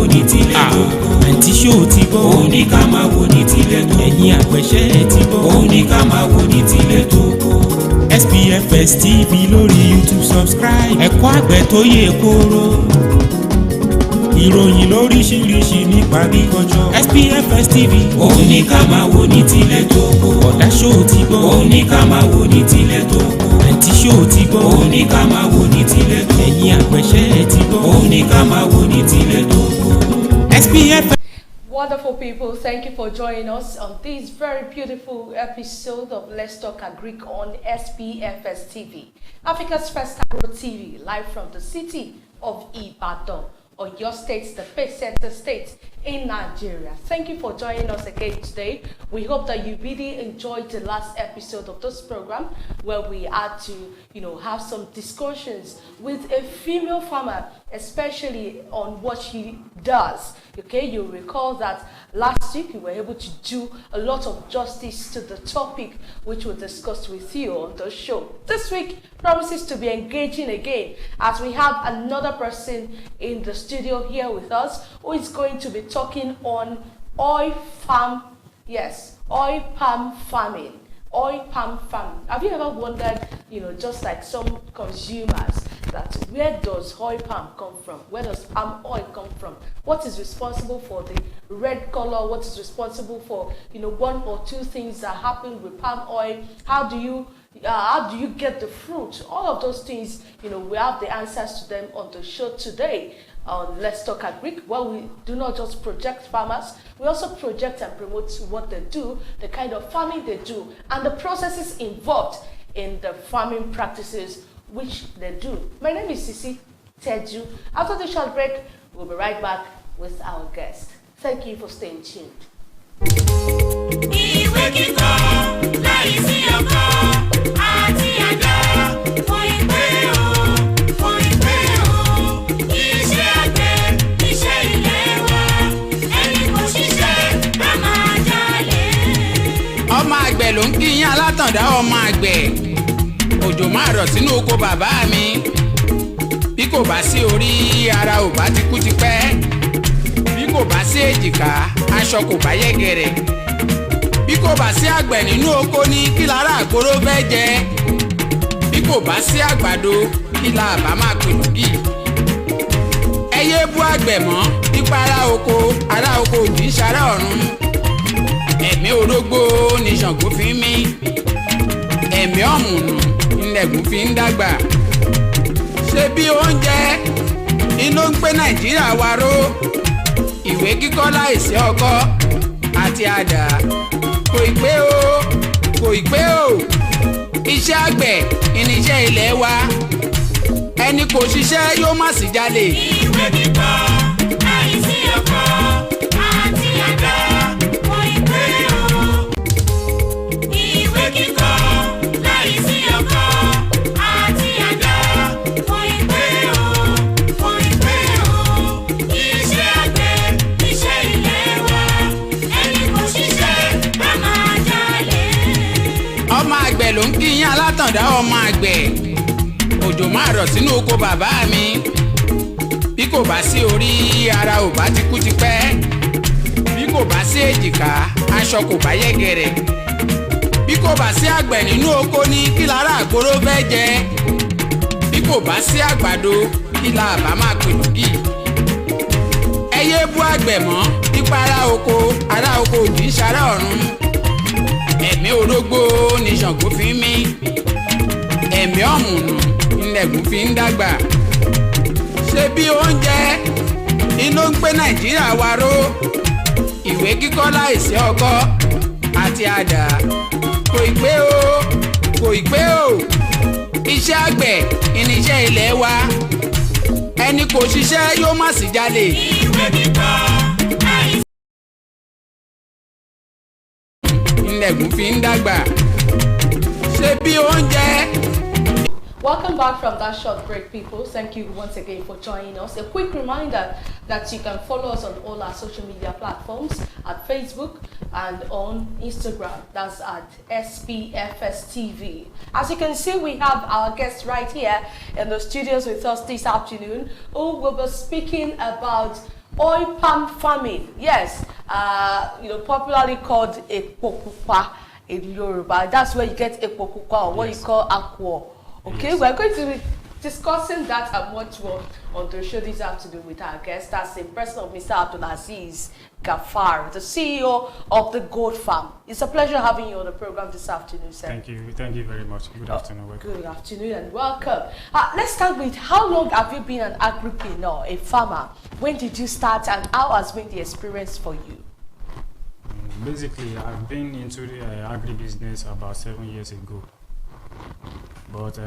wo ní tilẹ̀ tó kó. Àǹtí ṣó ti gbọ́. Ó ní ká máa wo ní tilẹ̀ tó kó. Ẹ̀yin àgbẹ̀ṣẹ́ ti gbọ́. Ó ní ká máa wo ní tilẹ̀ tó kó. SPFS TV lórí YouTube subscribe. Ẹ̀kọ́ àgbẹ̀ tó yè kóró. Ìròyìn lóríṣiríṣi nípa agriculture. SPFS TV. Ó ní ká máa wo ní tilẹ̀ tó kó. Ọ̀dà ṣó ti gbọ́. Ó ní ká máa wo ní tilẹ̀ tó kó. Àǹtí ṣó ti gbọ́. Ó ní ká máa wo ní tilẹ̀ tó kó. Ẹ̀yin àgbẹ̀ṣẹ́ ti gbọ́. Ó ní ká máa wo ní tilẹ̀ tó kó. SPFS. Wonderful people, thank you for joining us on this very beautiful episode of Let's Talk Agric on SPFS TV, Africa's first agro TV, live from the city of Ibadan, or your state, the first center state in Nigeria. Thank you for joining us again today. We hope that you really enjoyed the last episode of this program, where we had to, have some discussions with a female farmer, especially on what she does. Okay, you'll recall that last week we were able to do a lot of justice to the topic which we discussed with you on the show. This week promises to be engaging again, as we have another person in the studio here with us who is going to be talking on oil palm farming. Oil palm farming. Have you ever wondered, just like some consumers, that where does oil palm come from? Where does palm oil come from? What is responsible for the red color? What is responsible for, one or two things that happen with palm oil? How do you get the fruit? All of those things, we have the answers to them on the show today. Let's Talk Agric, where we do not just project farmers, we also project and promote what they do, the kind of farming they do, and the processes involved in the farming practices which they do. My name is Sisi Teju. After the short break, we'll be right back with our guest. Thank you for staying tuned. Ọmọ àgbẹ̀ ló ń kíyìn alátàndá ọmọ àgbẹ̀. Òjò máa rọ̀ sínú oko bàbá mi. Bí kò bá sí orí, ara ò bá ti kú ti pẹ́. Bí kò bá sí èjìká, aṣọ kò bá yẹ̀gẹ̀rẹ̀. Bí kò bá sí àgbẹ̀ nínú oko ní kí lára àgbòrò fẹ́ jẹ. Bí kò bá sí àgbàdo, kí la àbá máa pè lógì. Ẹ yé bú àgbẹ̀ mọ́, nípa ará oko ò kì í ṣará ọ̀run. Ẹ̀mí orógbó ni Ṣàngó fi ń mí. Ẹ̀mí ọ̀mùnù ilẹ̀kùn fi ń dàgbà. Ṣé bí oúnjẹ inú ń gbé Nàìjíríà wa ró? Ìwé kíkọ́ láìsí ọkọ́ àti àdá. Kò ì pé o. Iṣẹ́ àgbẹ̀ ìníṣẹ́ ilẹ̀ wa. Ẹni kò ṣiṣẹ́ yóò má sì jalè. Ìwé kíkọ́ láìsí ọkọ́ àti àdá. Ló ń kíyìn alátàndá ọmọ àgbẹ̀. Òjò máa rọ̀ sínú oko bàbá mi. Bí kò bá sí orí, ara ò bá ti kú ti pẹ́. Bí kò bá sí èjìká, aṣọ kò bá yẹ̀gẹ̀rẹ̀. Bí kò bá sí àgbẹ̀ nínú oko ní kí lára àgbòrò fẹ́ jẹ. Bí kò bá sí àgbàdo, kí la àbá máa pè lógì. Ẹ yé bú àgbẹ̀ mọ́, nípa ará oko ò kì í ṣará ọ̀run. Ẹ̀mí orógbó ni Ṣàngó fi ń mí. Ẹ̀mí ọ̀mùnù ilẹ̀kùn fi ń dàgbà. Ṣé bí oúnjẹ inú ń gbé Nàìjíríà wa ró? Ìwé kíkọ́ láìsí ọkọ́ àti àdá. Kò ì pé o. Iṣẹ́ àgbẹ̀ ìníṣẹ́ ilẹ̀ wa. Ẹni kò ṣiṣẹ́ yóò má sì jalè. Ìwé kíkọ́ láìsí ilẹ̀kùn fi ń dàgbà. Ṣé bí oúnjẹ. Welcome back from that short break, people. Thank you once again for joining us. A quick reminder that you can follow us on all our social media platforms at Facebook and on Instagram. That's at SPFS TV. As you can see, we have our guest right here in the studios with us this afternoon, who will be speaking about oil palm farming. Yes, popularly called epopupa in Yoruba. That's where you get epopupa, or what you call aqua. Okay, we're going to be discussing that and much more on the show this afternoon with our guest. That's the person of Mr. Abdulaziz Gafar, the CEO of the Goat Farm. It's a pleasure having you on the program this afternoon, sir. Thank you very much. Good afternoon. Welcome. Good afternoon and welcome. Let's start with, how long have you been an agripreneur, a farmer? When did you start, and how has been the experience for you? Basically, I've been into the agribusiness about 7 years ago, but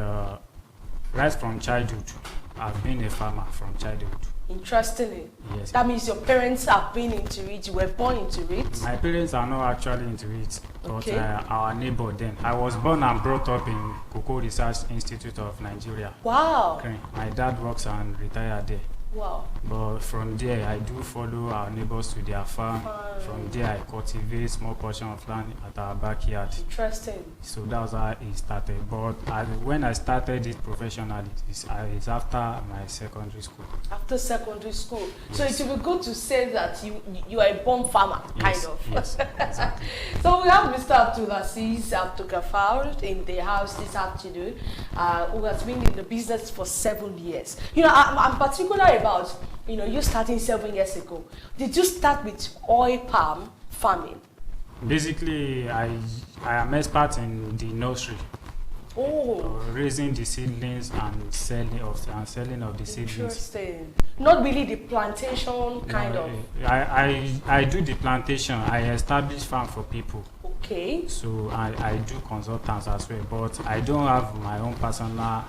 right from childhood, I've been a farmer from childhood. Interestingly, yes. That means your parents have been into it. You were born into it. My parents are not actually into it, but Okay. Our neighbor then. I was born and brought up in Cocoa Research Institute of Nigeria. Wow. Okay. My dad works and retired there. Wow. But from there, I do follow our neighbors to their farm. From there, I cultivate small portion of land at our backyard. Interesting. So that's how it started. But when I started it professionally, it's after my secondary school. After secondary school. Yes. So it would be good to say that you are a born farmer, Yes, kind of. yes, exactly. So we have Mr. Abdulaziz Gafar in the house this afternoon, who has been in the business for 7 years. I'm particular about, you starting 7 years ago. Did you start with oil palm farming? Basically, I am expert in the nursery, Oh, raising the seedlings and selling of the seedlings. interesting. Not really the plantation kind of. I do the plantation. I establish farm for people. Okay. So I do consultants as well, but I don't have my own personal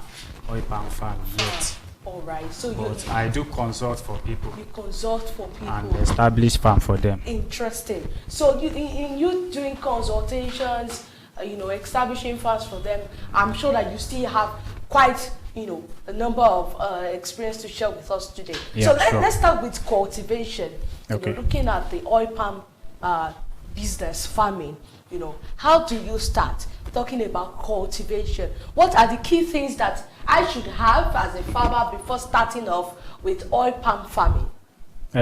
oil palm farm yet. All right. So But I do consult for people you consult for people. and establish farm for them. Interesting. So in you doing consultations, establishing farms for them, I'm sure that you still have quite, a number of experience to share with us today. Yeah, So sure. let's start with cultivation. Okay. Looking at the oil palm business farming, how do you start talking about cultivation? What are the key things that I should have as a farmer before starting off with oil palm farming?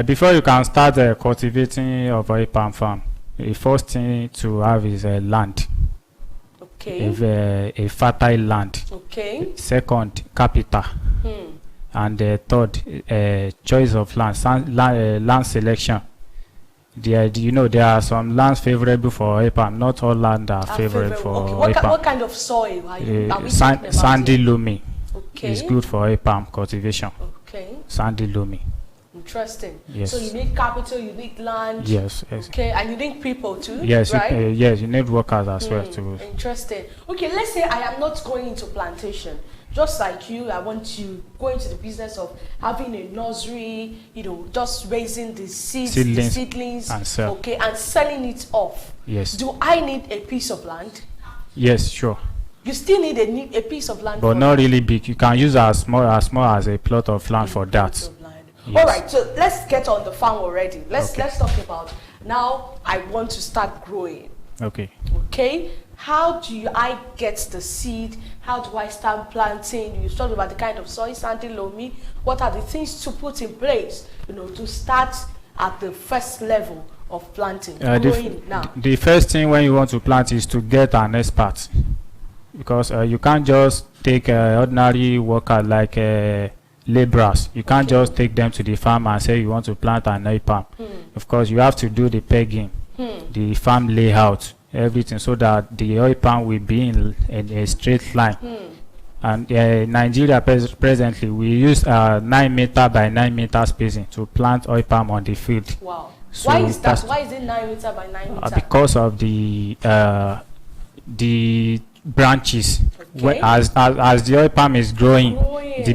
Before you can start cultivating of oil palm farm, the first thing to have is land. Okay. A fertile land. Okay. Second, capital. And third, choice of land selection. There are some lands favorable for oil palm. Not all land are favorable for Okay. oil palm. What kind of soil are we talking about? Sandy loamy Okay. is good for oil palm cultivation. Okay. Sandy loamy. Interesting. Yes. So you need capital, you need land. Yes. Okay, and you need people too. Yes. Right? Yes. You need workers as well too. Interesting. Okay, let's say I am not going into plantation. Just like you, I want to go into the business of having a nursery, just raising the seedlings, and sell. Okay, and selling it off. Yes. Do I need a piece of land? Yes, sure. You still need a piece of land, But for not that? really big. You can use as small as a plot of land for that. Piece of land. Yes. All right, so let's get on the farm already. Let's Okay. talk about, now I want to start growing. Okay. Okay, how do I get the seed? How do I start planting? You talked about the kind of soil, sandy loamy. What are the things to put in place, to start at the first level of planting, growing now? The first thing when you want to plant is to get an expert, because you can't just take ordinary worker like laborers. You can't just take them to the farm and say you want to plant an oil palm. Of course, you have to do the pegging, the farm layout, everything, so that the oil palm will be in a straight line. And Nigeria presently, we use 9 meter by 9 meter spacing to plant oil palm on the field. Wow. So Why is that? that's- Why is it 9 meter by 9 meter? because of the branches. Okay. As the oil palm is growing, Growing. the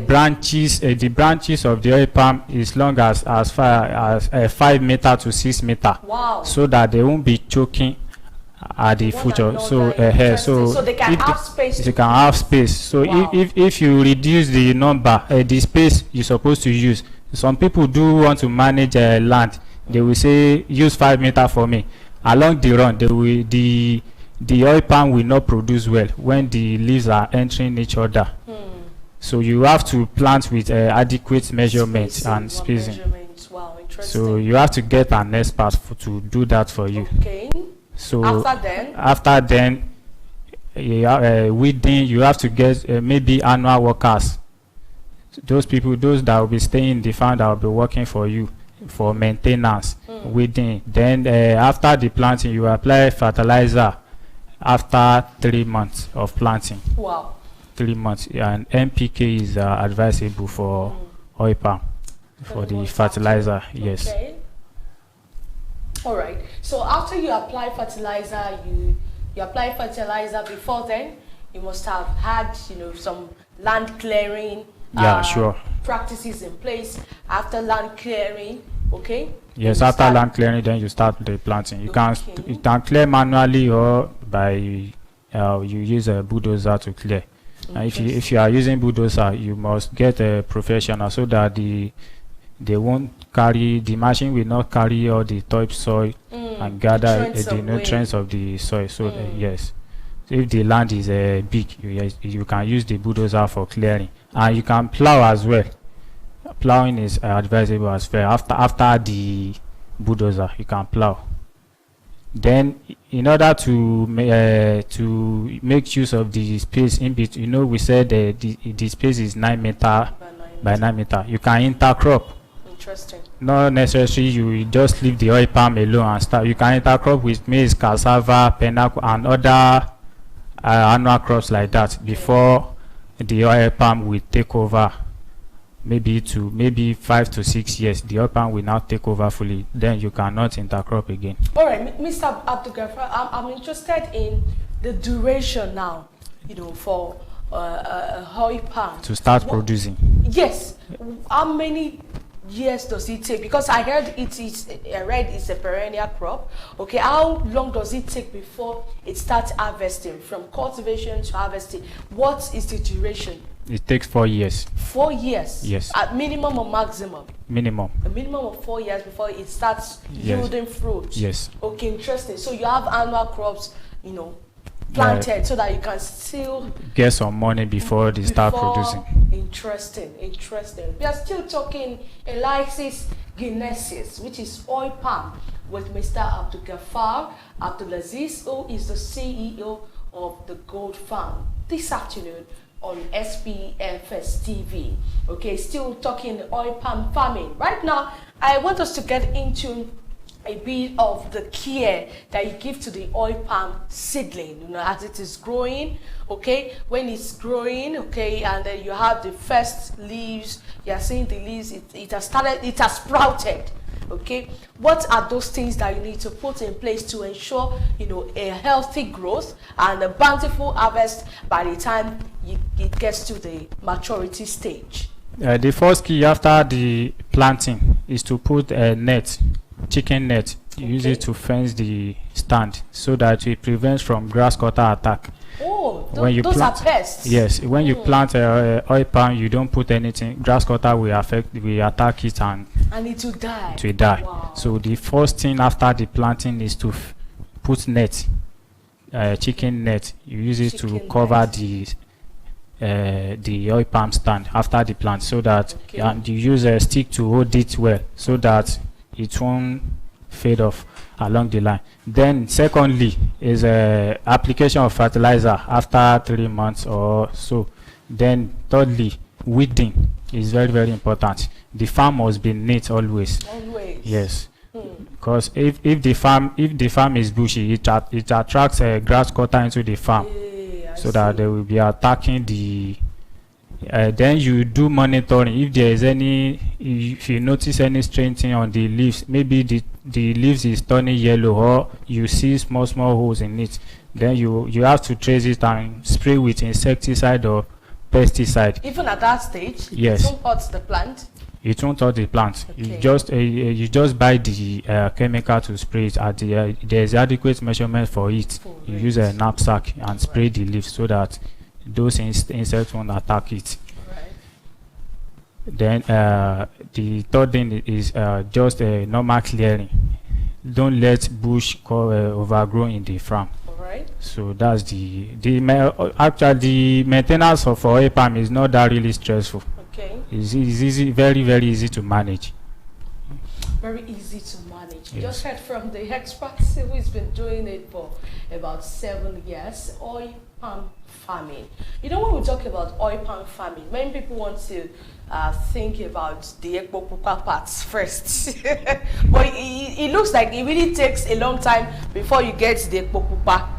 branches of the oil palm is long as far as 5 meter to 6 meter. Wow. So that they won't be choking at the One future. another, So interesting. So they can if have space they to can have space. So Wow. if you reduce the number, the space you're supposed to use, some people do want to manage land. They will say use 5 meter for me. Along the run, the oil palm will not produce well when the leaves are entering each other. So you have to plant with adequate measurements and spacing. Wow, Interesting. So you have to get an expert to do that for you. Okay. So After then, weeding, you have to get maybe annual workers. Those people, those that will be staying in the farm, that will be working for you for maintenance, weeding. Then after the planting, you apply fertilizer after 3 months of planting. wow. 3 months, and NPK is advisable for oil palm, for 3 the months fertilizer. after. Yes. Okay. All right. So after you apply fertilizer, you apply fertilizer. Before then, you must have had some land clearing. Yeah, sure. Practices in place. After land clearing, okay. Yes, you after start- land clearing, then you start the planting. You Okay. can clear manually or by you use a bulldozer to clear. If you are using bulldozer, you must get a professional so that the machine will not carry all the topsoil and gather nutrients the away. nutrients of the soil. So yes, if the land is big, you can use the bulldozer for clearing, and you can plow as well. Plowing is advisable as well. After the bulldozer, you can plow. Then, in order to make use of the space in between, we said the space is 9 meter by 9 meter. You can intercrop. Interesting. Not necessarily you just leave the oil palm alone and start. You can intercrop with maize, cassava, pineapple, and other annual crops like that before the oil palm will take over. Maybe 5 to 6 years, the oil palm will now take over fully. Then you cannot intercrop again. All right, Mr. Abdulgafar, I'm interested in the duration now. For oil palm To start producing. Yes. How many years does it take? Because I read it's a perennial crop. Okay, how long does it take before it starts harvesting, from cultivation to harvesting? What is the duration? It takes 4 years. 4 years. Yes. At minimum or maximum? Minimum. A minimum of 4 years before it starts Yes. yielding fruit. Yes. Okay, interesting. So you have annual crops, planted so that you can still Get some money before they start producing. Interesting. We are still talking Elysis guinesis, which is oil palm, with Mr. Abdulgafar Abdulaziz, who is the CEO of the Gold Farm, this afternoon on SPFS TV. Okay, still talking oil palm farming. Right now, I want us to get into a bit of the care that you give to the oil palm seedling, as it is growing. Okay, when it's growing, okay, and then you have the first leaves, you are seeing the leaves, it has sprouted. Okay, what are those things that you need to put in place to ensure a healthy growth and a bountiful harvest by the time it gets to the maturity stage? The first key after the planting is to put a net, chicken net. You use it to fence the stand so that it prevents from grass cutter attack. Oh, those are pests. Yes, when you plant oil palm, you don't put anything. Grass cutter will attack it and it will die. It will die. Wow. So the first thing after the planting is to put net, chicken net. You use it to cover the oil palm stand after the plant, so that and you use a stick to hold it well, so that it won't fade off along the line. Then secondly is application of fertilizer after 3 months or so. Then thirdly, weeding is very, very important. The farm must be neat always. Yes. Because if the farm is bushy, it attracts grass cutter into the farm, so that they will be attacking the. Then you do monitoring. If there is if you notice any straining on the leaves, maybe the leaves is turning yellow, or you see small holes in it, then you have to trace it and spray with insecticide or pesticide. Even at that stage, yes, it won't hurt the plant. It won't hurt the plant. Okay. You just buy the chemical to spray it. At there's adequate measurement for it. You use a knapsack and spray the leaves so that those insects won't attack it. Right. Then the third thing is just a normal clearing. Don't let bush overgrow in the farm. Alright. So that's the maintenance of oil palm is not that really stressful. Okay. It's easy, very, very easy to manage. very easy to manage. You just heard from the experts who's been doing it for about 7 years. Oil palm farming. You know, when we talk about oil palm farming, many people want to think about the ekpopupa parts first. But it looks like it really takes a long time before you get to the ekpopupa.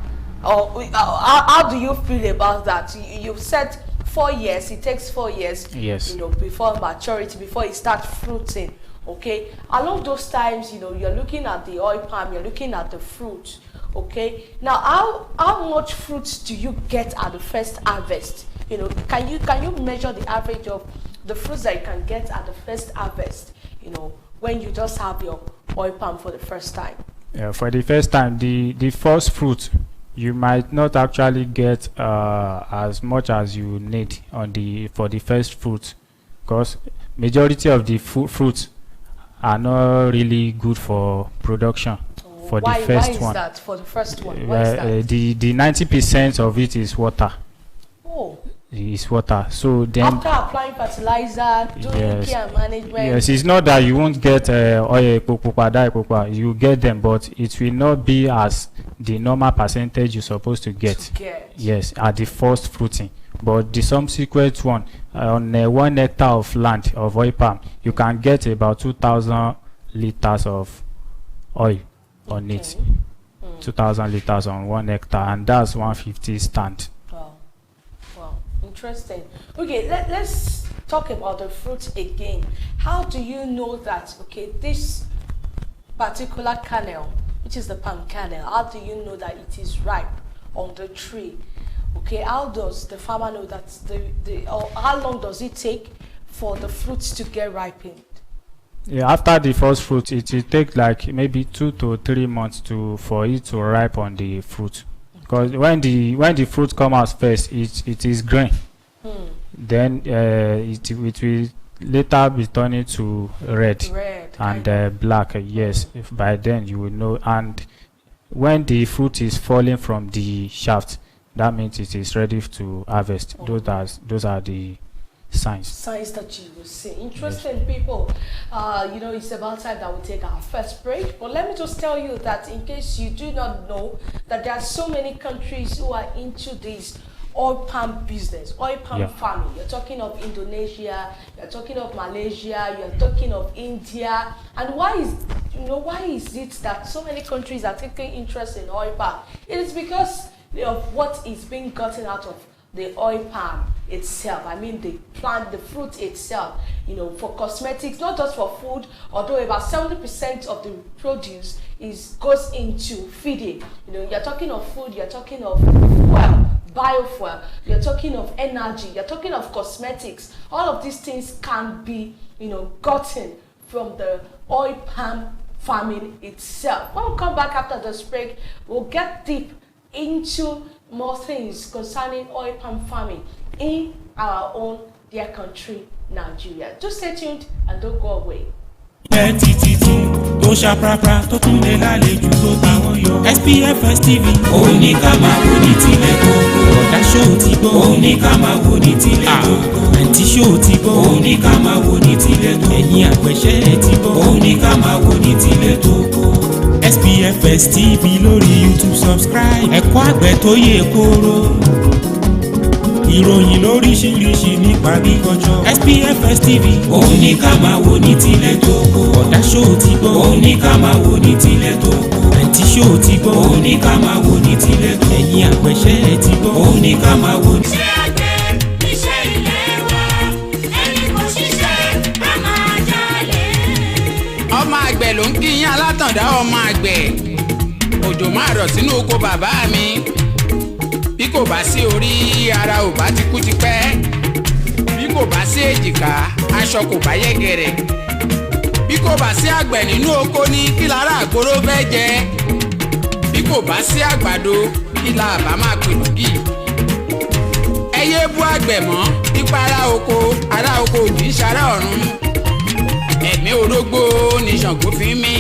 How do you feel about that? You've said 4 years, it takes 4 years, yes, you know, before maturity, before it starts fruiting. Okay, along those times, you know, you're looking at the oil palm, you're looking at the fruit. Okay, now how much fruits do you get at the first harvest? You know, can you measure the average of the fruits that you can get at the first harvest? You know, when you just have your oil palm for the first time. Yeah, for the first time, the first fruit, you might not actually get as much as you need for the first fruit, because majority of the fruits are not really good for production. For the first one. Why is that? For the first one, why is that? The 90% of it is water. Oh. It's water. So then after applying fertilizer, doing care and management. Yes, it's not that you won't get oil ekpopupa, you get them, but it will not be as the normal percentage you're supposed to get. Yes, at the first fruiting. But the subsequent one, on 1 hectare of land of oil palm, you can get about 2,000 liters of oil on it. 2,000 liters on 1 hectare, and that's 150 stand. Wow, interesting. Okay, let's talk about the fruit again. How do you know that, okay, this particular kernel, which is the palm kernel, how do you know that it is ripe on the tree? Okay, how does the farmer know that or how long does it take for the fruits to get ripened? Yeah, after the first fruit, it will take like maybe 2 to 3 months for it to ripe on the fruit. Because when the fruit comes out first, it is green. Then it will later be turning to red and black. Yes, if by then you will know. And when the fruit is falling from the shaft, that means it is ready to harvest. Those are the signs that you will see. Interesting, people. You know, it's about time that we take our first break. But let me just tell you that in case you do not know, that there are so many countries who are into this oil palm business, oil palm farming. You're talking of Indonesia, you're talking of Malaysia, you're talking of India. And why is it that so many countries are taking interest in oil palm? It is because of what is being gotten out of the oil palm itself. I mean, the plant, the fruit itself, you know, for cosmetics, not just for food, although about 70% of the produce goes into feeding. You know, you're talking of food, you're talking of biofuel, you're talking of energy, you're talking of cosmetics. All of these things can be, you know, gotten from the oil palm farming itself. When we come back after this break, we'll get deep into more things concerning oil palm farming in our own dear country, Nigeria. Just stay tuned and don't go away. tó ṣàprápra tó tún lè lálejò tó táwọn yọ. SPFS TV òun ní ká máa wò ní tilẹ̀ gbogbo. ọ̀dà ṣóò ti gbọ́ òun ní ká máa wò ní tilẹ̀ gbogbo. àǹtí ṣóò ti gbọ́ òun ní ká máa wò ní tilẹ̀ gbogbo. ẹ̀yin àpẹ̀ṣẹ́ ẹ̀ ti gbọ́ òun ní ká máa wò ní tilẹ̀ gbogbo. SPFS TV lórí YouTube subscribe. ẹ̀kọ́ àgbẹ̀ tó yè kóró. ìròyìn lóríṣiríṣi nípa agriculture. SPFS TV òun ní ká máa wò ní tilẹ̀ tókò. ọ̀dà ṣóò ti gbọ́ òun ní ká máa wò ní tilẹ̀ tókò. àǹtí ṣóò ti gbọ́ òun ní ká máa wò ní tilẹ̀ tókò. ẹ̀yin àpẹ̀ṣẹ́ ẹ̀ ti gbọ́ òun ní ká máa wò ní. iṣẹ́ àgbẹ̀ iṣẹ́ ilé wa ẹni kò ṣiṣẹ́ á máa jalè. ọmọ àgbẹ̀ ló ń kíyìn alátàndá ọmọ àgbẹ̀ òjò máa rọ̀ sínú oko bàbá mi. bí kò bá sí orí ara ò bá ti kú tipẹ́. bí kò bá sí èjìká aṣọ kò bá yẹ̀gẹ̀rẹ̀. bí kò bá sí àgbẹ̀ nínú oko ní kí lára àgbòrò fẹ́ jẹ. bí kò bá sí àgbàdo kí la àbá máa pè lùgì. ẹ yé bú àgbẹ̀ mọ́ nípa ará oko kì í ṣará ọ̀run. ẹ̀mí orógbó ni Ṣàngó fi ń mí.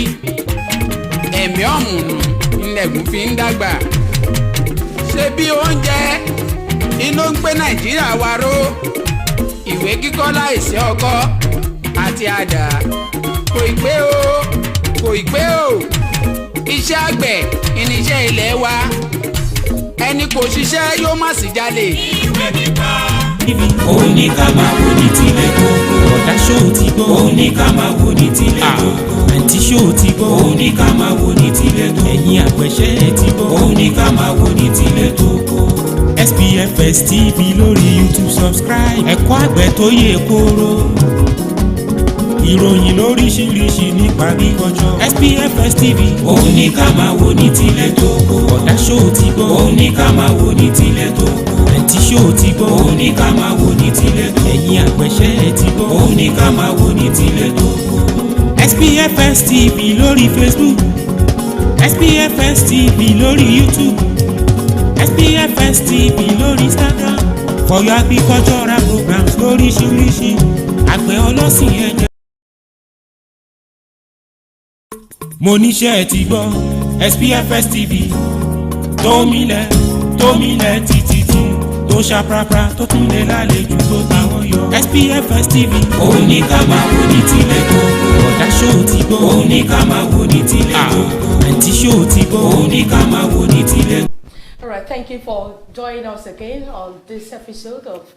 ẹ̀mí ọ̀mùnù ilẹ̀gùn fi ń dàgbà. ṣé bí oúnjẹ iná ń gbé Nàìjíríà wa ró. ìwé kíkọ́ láìsí ọkọ́ àti àdá kò ì pé o. kò ì pé o iṣẹ́ àgbẹ̀ ìníṣẹ́ ilé wa ẹni kò ṣiṣẹ́ yóò má sì jalè. ìwé kíkọ́. òun ní ká máa wò ní tilẹ̀ kókó. ọ̀dà ṣó ti gbọ́. òun ní ká máa wò ní tilẹ̀ kókó. àǹtí ṣó ti gbọ́. òun ní ká máa wò ní tilẹ̀ kókó. ẹ̀yin àpẹ̀ṣẹ́ ti gbọ́. òun ní ká máa wò ní tilẹ̀ kókó. SPFS TV lórí YouTube subscribe. ẹ̀kọ́ àgbẹ̀ tó yè kóró. ìròyìn lóríṣiríṣi nípa agriculture. SPFS TV òun ní ká máa wò ní tilẹ̀ kókó. ọ̀dà ṣó ti gbọ́. òun ní ká máa wò ní tilẹ̀ kókó. àǹtí ṣó ti gbọ́. òun ní ká máa wò ní tilẹ̀ kókó. ẹ̀yin àpẹ̀ṣẹ́ ti gbọ́. òun ní ká máa wò ní tilẹ̀ kókó. SPFS TV lórí Facebook. SPFS TV lórí YouTube. SPFS TV lórí Instagram. for your agricultural programs lóríṣiríṣi. àgbẹ̀ ọlọ́sìn ẹja. mo níṣẹ́ ti gbọ́. SPFS TV tó milẹ̀ títí tó ṣàprápra tó tún lè lálejò tó táwọn yọ. SPFS TV òun ní ká máa wò ní tilẹ̀ kókó. ọ̀dà ṣó ti gbọ́. òun ní ká máa wò ní tilẹ̀ kókó. àǹtí ṣó ti gbọ́. òun ní ká máa wò ní tilẹ̀ kókó. All right, thank you for joining us again on this episode of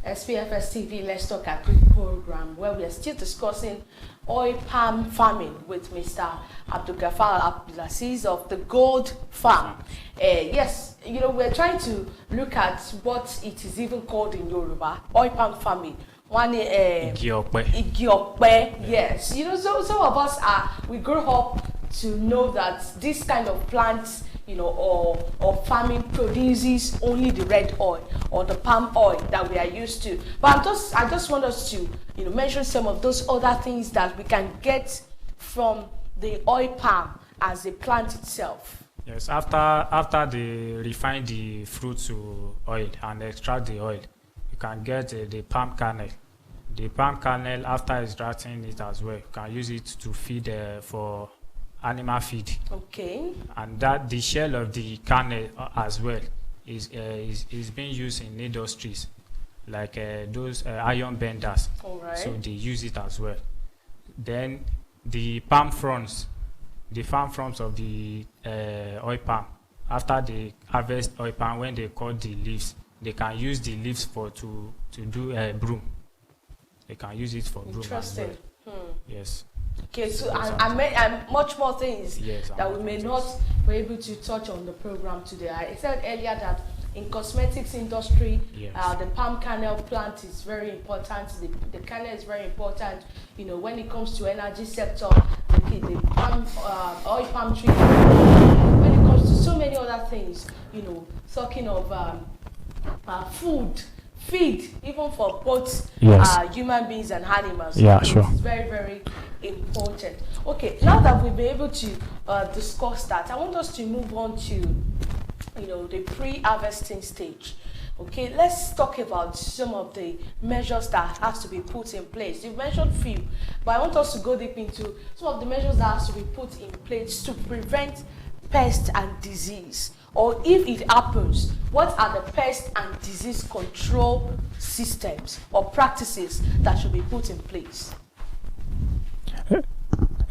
SPFS TV Let's Talk Agric program, where we are still discussing oil palm farming with Mr. Abdulgafar Abdulaziz of the Gold Farm. Yes, you know, we're trying to look at what it is even called in Yoruba, oil palm farming. One Igi ọ̀pẹ. Igi ọ̀pẹ, yes. You know, so some of us we grew up to know that this kind of plants, you know, or farming produces only the red oil or the palm oil that we are used to. But I just want us to, you know, mention some of those other things that we can get from the oil palm as a plant itself. Yes, after they refine the fruit to oil and extract the oil, you can get the palm kernel. The palm kernel, after extracting it as well, you can use it to feed for animal feed. Okay. And that the shell of the kernel as well is being used in industries like those iron benders. All right. So they use it as well. Then the palm fronds, the palm fronds of the oil palm, after they harvest oil palm, when they cut the leaves, they can use the leaves to do broom. They can use it for broom as Interesting. well. Yes. Okay, so and much more things Yes, that we may not be able to touch on the program today. I said earlier that in cosmetics industry, Yes. The palm kernel plant is very important. The kernel is very important. You know, when it comes to energy sector, okay, the palm oil palm tree. When it comes to so many other things, you know, talking of feed, even for both Yes. human beings and animals. Yeah, sure. It's very, very important. Okay, now that we've been able to discuss that, I want us to move on to, you know, the pre-harvesting stage. Okay, let's talk about some of the measures that has to be put in place. You've mentioned few, but I want us to go deep into some of the measures that has to be put in place to prevent pest and disease. Or if it happens, what are the pest and disease control systems or practices that should be put in place?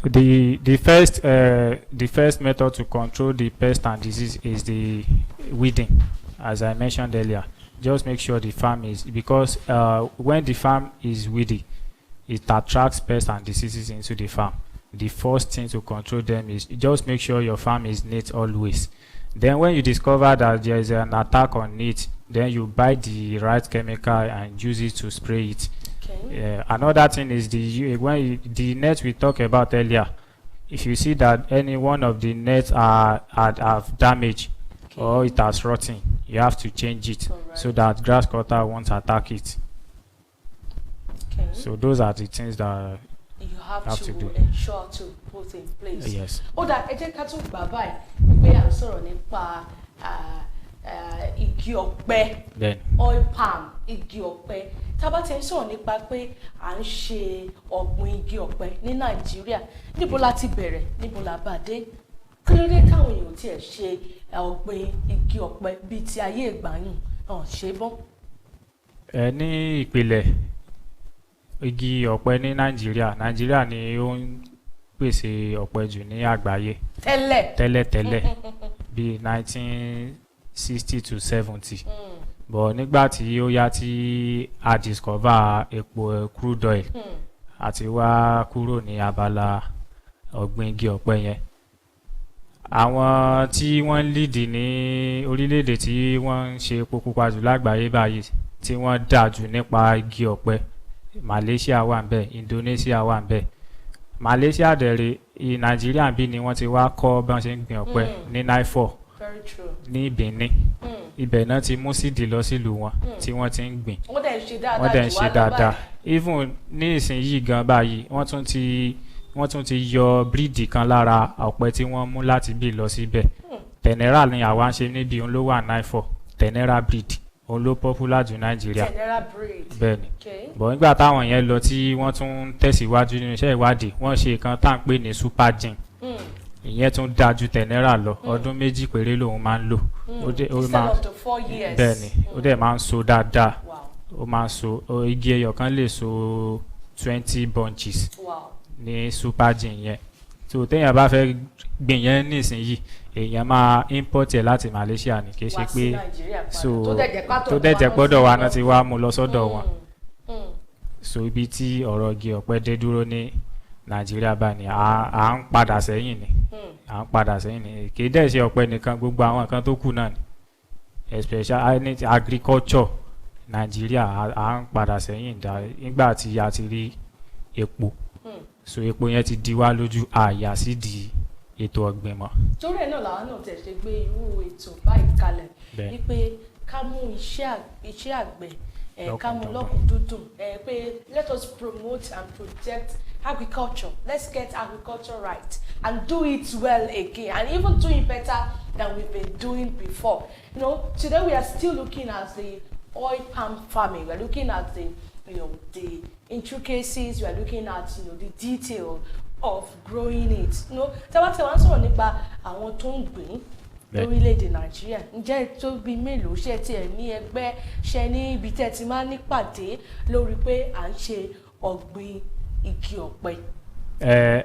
The first method to control the pest and disease is the weeding, as I mentioned earlier. Just make sure the farm is, because when the farm is weedy, it attracts pests and diseases into the farm. The first thing to control them is just make sure your farm is neat always. Then when you discover that there is an attack on it, then you buy the right chemical and use it to spray it. Okay. Another thing is the net we talked about earlier. If you see that any one of the nets have damage, Okay. or it has rotten, you have to change it Alright. so that grass cutter won't attack it. Okay. So those are the things that You have have to to do. ensure to put in place. yes. Ó dà ẹ jẹ́ ká tún gbà báyìí pé à ń sọ̀rọ̀ nípa igi ọ̀pẹ, Then oil palm, igi ọ̀pẹ. Tá bá ti ń sọ̀rọ̀ nípa pé à ń ṣe ọ̀gbìn igi ọ̀pẹ ní Nàìjíríà, níbo la ti bẹ̀rẹ̀, níbo la bá dé? Kí ló dé táwọn èèyàn tiẹ̀ ṣe ọ̀gbìn igi ọ̀pẹ bíi ti ayé ìgbàanì hàn ṣe bọ́n? ní ìpìlẹ̀ igi ọ̀pẹ ní Nàìjíríà ni ó ń pèsè ọ̀pẹ jù ní àgbáyé tẹ́lẹ̀ bí 1960 to 70 but nígbà tí ó yá tí a discover epo crude oil àti wá kúrò ní abala ọ̀gbìn igi ọ̀pẹ yẹn àwọn tí wọ́n lead ní orílẹ̀-èdè tí wọ́n ń ṣe epo pupa jù lágbàáyé báyìí tí wọ́n dà jù nípa igi ọ̀pẹ Malaysia wà ńbẹ̀, Indonesia wà ńbẹ̀. Malaysia dẹ̀rẹ̀ Nàìjíríà bí ni wọ́n ti wá kọ́ bí wọ́n ṣe ń gbìn ọ̀pẹ ní NIFO ní Benin ibẹ̀ náà ti mú sídìí lọ sílùú wọn tí wọ́n ti ń gbìn wọ́n dẹ̀ ń ṣe dáadáa even ní ìsinyìí gan báyìí wọ́n tún ti yọ bíríìdì kan lára ọ̀pẹ tí wọ́n mú láti bí lọ síbẹ̀ Tenera ni àwa ń ṣe níbi òun ló wà NIFO Tenera breed òun ló popular jù Nàìjíríà bẹ́ẹ̀ ni bọ̀ nígbà táwọn yẹn lọ tí wọ́n tún tẹ̀síwájú nínú iṣẹ́ ìwádìí wọ́n ṣe kan tá à ń pè ní super gin ìyẹn tún dáa ju Tenera lọ ọdún 2 péré lòun máa ń lò bẹ́ẹ̀ ni ó dẹ̀ máa ń so dáadáa ó máa ń so igi ẹyọ kan lè so 20 bunches ní super gin yẹn so téèyàn bá fẹ́ gbìn yẹn nísìnyí èèyàn máa import ẹ̀ láti Malaysia ní kì í ṣe pé so tó dẹ̀jẹ̀ gbọ́dọ̀ wa náà ti wá mú lọ sọ́dọ̀ wọn so ibi tí ọ̀rọ̀ igi ọ̀pẹ dé dúró ní Nàìjíríà bá ní à ń padà sẹ́yìn ni kì í dẹ̀ ṣe ọ̀pẹ nìkan gbogbo àwọn nǹkan tó kù náà ni especially agriculture Nàìjíríà à ń padà sẹ́yìn nígbà tí a ti rí epo so epo yẹn ti di wá lójú àyà sí di ètò ọ̀gbìn mọ́. torí ẹ̀ náà làwọn náà tẹ̀ ṣe gbé irú ètò báyìí kalẹ̀ wípé ká mú iṣẹ́ àgbẹ̀ ká mú lọ́kùnkúndùn pé let us promote and protect agriculture. Let's get agriculture right and do it well again and even do it better than we've been doing before. You know, today we are still looking at the oil palm farming. We're looking at the intricacies. We're looking at the detail of growing it. Tẹ́wọ́n wá ń sọ̀rọ̀ nípa àwọn tó ń gbìn lórílẹ̀‐èdè Nàìjíríà. Ǹjẹ́ tó bí mélòó ṣe tiẹ̀ ní ẹgbẹ́ ṣe ní ibi tẹ́ ti máa ń nípàdé lórí pé à ń ṣe ọ̀gbìn igi ọ̀pẹ?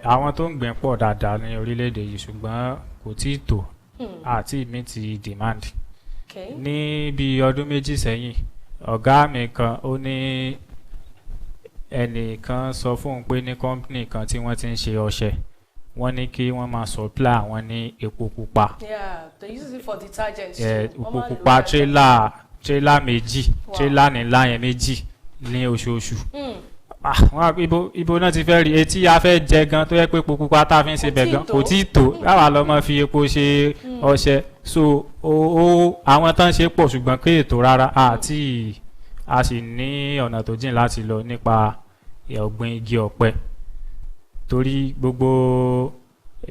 Àwọn tó ń gbìn pọ̀ dáadáa ní orílẹ̀-èdè yìí ṣùgbọ́n kò tí ì tó àti meet demand. Ní bí ọdún 2 sẹ́yìn ọ̀gá mi kan ó ní ẹnìkan sọ fún un pé ní company kan tí wọ́n ti ń ṣe ọṣẹ wọ́n ní kí wọ́n máa supply àwọn ní epo pupa. They use it for detergents. Epo pupa trailer méjì trailer ńlá yẹn méjì ní oṣooṣù. Wọ́n ibo náà ti fẹ́ rí etí a fẹ́ jẹ gan tó yẹ pé epo pupa tá a fi ń ṣe bẹ̀ gan kò tí ì tó láwa lọ máa fi epo ṣe ọṣẹ so àwọn tán ṣe pọ̀ ṣùgbọ́n pé ètò rárá àti a sì ní ọ̀nà tó jìn láti lọ nípa ọ̀gbìn igi ọ̀pẹ torí gbogbo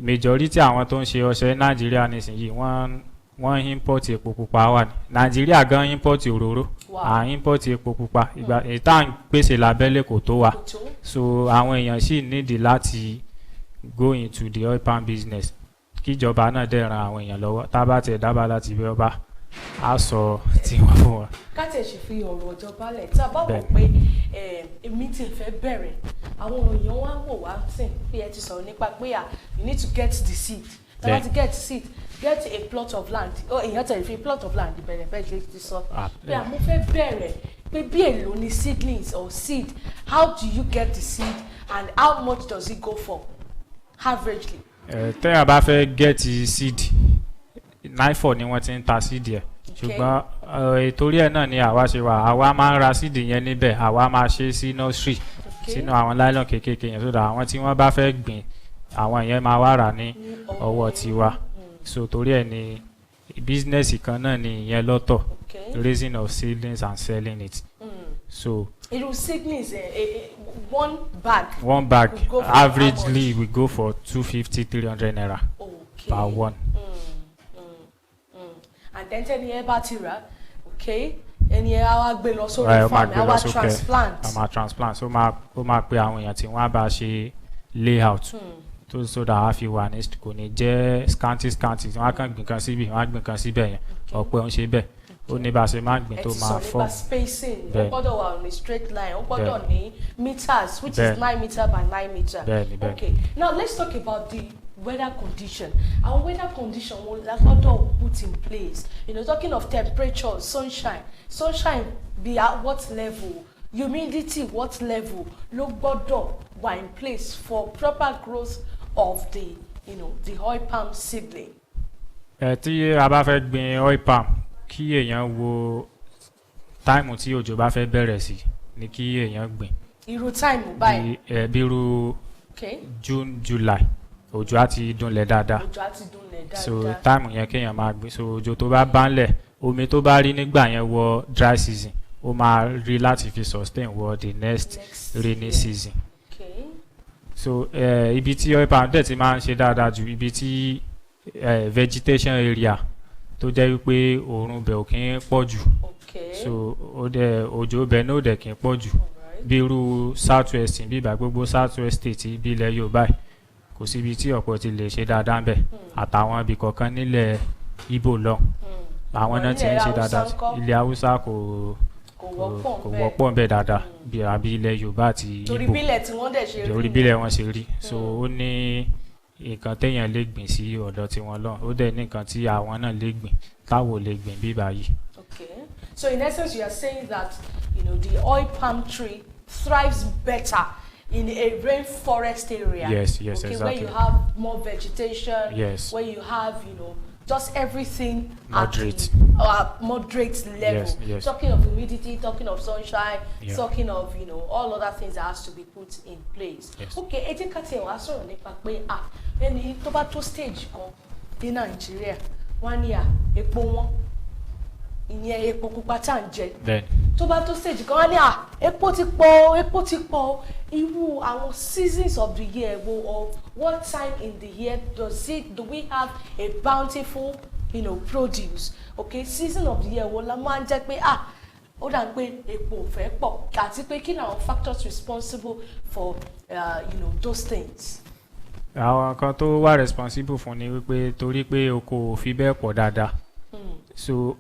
majority àwọn tó ń ṣe ọṣẹ Nàìjíríà nísìnyí wọ́n import epo pupa wà ní Nàìjíríà gan import òróró à import epo pupa ìgbà ìta ń pèsè lábẹ́lẹ̀ kò tó wa so àwọn èèyàn sì nídìí láti go into the oil palm business kíjọba náà dẹ̀ ran àwọn èèyàn lọ́wọ́ tá a bá tiẹ̀ dábàá láti bí ọba a sọ tí wọ́n fún wa. ká tẹ̀ ṣe fi ọ̀rọ̀ ìjọba lẹ̀ tá a bá wò pé èmi ti fẹ́ bẹ̀rẹ̀ àwọn èèyàn wá wò wá sìn bí ẹ ti sọ̀rọ̀ nípa pé you need to get the seed tá a bá ti get seed get a plot of land èèyàn tẹ̀lé fi plot of land ìbẹ̀rẹ̀ fẹ́ ṣe ti sọ pé àmọ́ fẹ́ bẹ̀rẹ̀ pé bí èlò ni seedlings or seed how do you get the seed and how much does it go for averagely. Tẹ́yàn bá fẹ́ get seed NIFO ni wọ́n ti ń ta seed yẹn ṣùgbọ́n torí ẹ̀ náà ni àwa ṣe wà àwa máa ń ra seed yẹn níbẹ̀ àwa máa ṣe sí nursery sínú àwọn nylon kéékèèké yẹn sódà àwọn tí wọ́n bá fẹ́ gbìn àwọn yẹn máa wá rà ní ọwọ́ tiwa so torí ẹ̀ ni business kan náà ni ìyẹn lọ́tọ̀ raising of seedlings and selling it. So irú seedlings one bag averagely we go for 250-300 naira per one. And then ẹni ẹ bá ti rà ẹni ẹ á wá gbé lọ sórí farm ẹ á wá transplant. a máa transplant so ó máa pe àwọn èèyàn tí wọ́n á bá ṣe layout tó so that a fi wà ní kò ní jẹ́ scanty wọ́n á kàn gbìn kan síbi wọ́n á gbìn kan síbẹ̀ yẹn ọ̀pẹ ń ṣe bẹ́ẹ̀ ó ní bá a ṣe máa gbìn tó máa ẹ ti sọ nípa form. spacing ó Bẹ́ẹ̀ni. gbọ́dọ̀ wà on a straight line ó gbọ́dọ̀ Bẹ́ẹ̀ni. ní meters which is Bẹ́ẹ̀ni. 9 meter by 9 meter. Bẹ́ẹ̀ni, bẹ́ẹ̀ni. Okay, now let's talk about the weather condition. Our weather condition will gbọ́dọ̀ put in place, talking of temperature, sunshine be at what level, humidity what level ló gbọ́dọ̀ wà in place for proper growth of the the oil palm seedling. Tí a bá fẹ́ gbin oil palm kí èèyàn wo táìmù tí òjò bá fẹ́ bẹ̀rẹ̀ sí ni kí èèyàn gbìn. Irú táìmù báyìí. Bí irú June July òjò á ti dúnlẹ̀ dáadáa. Òjò á ti dúnlẹ̀ dáadáa. So táìmù yẹn kéèyàn máa gbìn. So òjò tó bá bánlẹ̀ omi tó bá rí nígbà yẹn wọ dry season ó máa rí láti fi sustain wọ the next rainy season. Okay. So ibi tí oil palm dẹ̀ ti máa ń ṣe dáadáa ju ibi tí vegetation area tó jẹ́ wípé òórùn bẹ̀ ò kí ń pọ̀ jù. Okay. So òjò bẹ̀ náà ò dẹ̀ kí ń pọ̀ jù. Bí irú south west bí ìgbà gbogbo south west state bí ilẹ̀ Yorùbá kò sí ibi tí ọ̀pọ̀ ti lè ṣe dáadáa ń bẹ̀ àtàwọn ibì kọ̀ọ̀kan nílẹ̀ Ìgbò lọ àwọn náà ti ń ṣe dáadáa. Ilẹ̀ Haúsá kò wọ́pọ̀ ń bẹ̀ dáadáa bí àbí ilẹ̀ Yorùbá àti Ìgbò torí bílẹ̀ tí wọ́n dẹ̀ ṣe rí. torí bílẹ̀ wọn ṣe rí. So ó ní nǹkan téèyàn lè gbìn sí ọ̀dọ̀ tiwọn lọ ó dẹ̀ ní nǹkan tí àwọn náà lè gbìn táwọn ò lè gbìn bí báyìí. Okay, so in essence you are saying that the oil palm tree thrives better in a rainforest area. Yes, okay, exactly. Where you have more vegetation. Yes. Where you have just everything Moderate. at moderate level. Yes. Talking of humidity, talking of sunshine, Yeah. talking of all other things that has to be put in place. Yes. Okay, ẹ jẹ́ ká tiẹ̀ wá sọ̀rọ̀ nípa pé ẹni tó bá tó stage kan ní Nàìjíríà wọ́n á ní epo wọn ìyẹn epo pupa tá à ń jẹ. Bẹ́ẹ̀ni. Tó bá tó stage kan wọ́n á ní epo ti pọ̀ irú àwọn seasons of the year or what time in the year do we have a bountiful produce. Okay, season of the year wo la máa ń jẹ́ pé ó dà pé epo ò fẹ́ pọ̀ àti pé kí ni àwọn factors responsible for those things. Àwọn kan tó wà responsible fún ni wípé torí pé oko ò fi bẹ́ẹ̀ pọ̀ dáadáa. So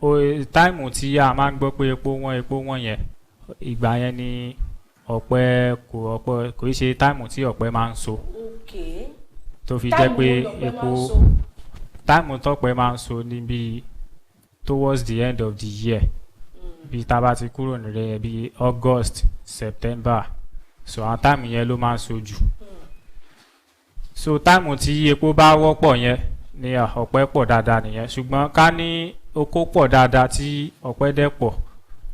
táìmù tí a máa ń gbọ́ pé epo wọ́n yẹn ìgbà yẹn ni ọ̀pẹ kò ṣe táìmù tí ọ̀pẹ máa ń so. Okay. Tó fi jẹ́ pé epo táìmù tọ́pẹ máa ń so níbi towards the end of the year bí tá bá ti kúrò nílẹ̀ bí August September so àwọn táìmù yẹn ló máa ń so jù. So táìmù tí epo bá wọ́pọ̀ yẹn ni ọ̀pẹ pọ̀ dáadáa nìyẹn ṣùgbọ́n ká ní oko pọ̀ dáadáa tí ọ̀pẹ dẹ̀ pọ̀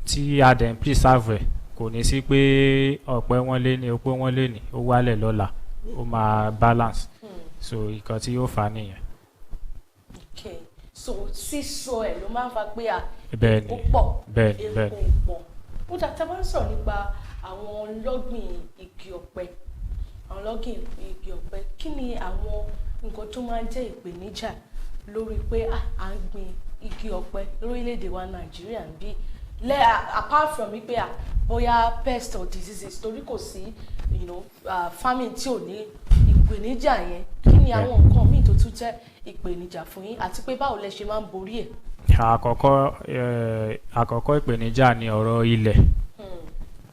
tí a dẹ̀ ń preserve ẹ̀ kò ní sí pé ọ̀pẹ wọn lé ní epo wọn lé ní ó wálẹ̀ lọ́la ó máa balance. So nǹkan tí yóò fà nìyẹn. Okay, so sísọ ẹ̀ ló máa ń fa pé Bẹ́ẹ̀ni, epo pọ̀ bẹ́ẹ̀ni, epo bẹ́ẹ̀ni. pọ̀. Ó dà tá a bá ń sọ̀rọ̀ nípa àwọn ọlọ́gbìn igi ọ̀pẹ kí ni àwọn nǹkan tó máa ń jẹ́ ìpèníjà lórí pé à ń gbin igi ọ̀pẹ lórílẹ̀‐èdè wa Nàìjíríà ń bí apart from wípé bóyá pest or diseases torí kò sí farming tí ò ní ìpèníjà yẹn kí ni àwọn nǹkan míì tó tún jẹ́ ìpèníjà fún yín àti pé báwo lẹ ṣe máa ń borí ẹ̀. Àkọ́kọ́ ìpèníjà ni ọ̀rọ̀ ilẹ̀.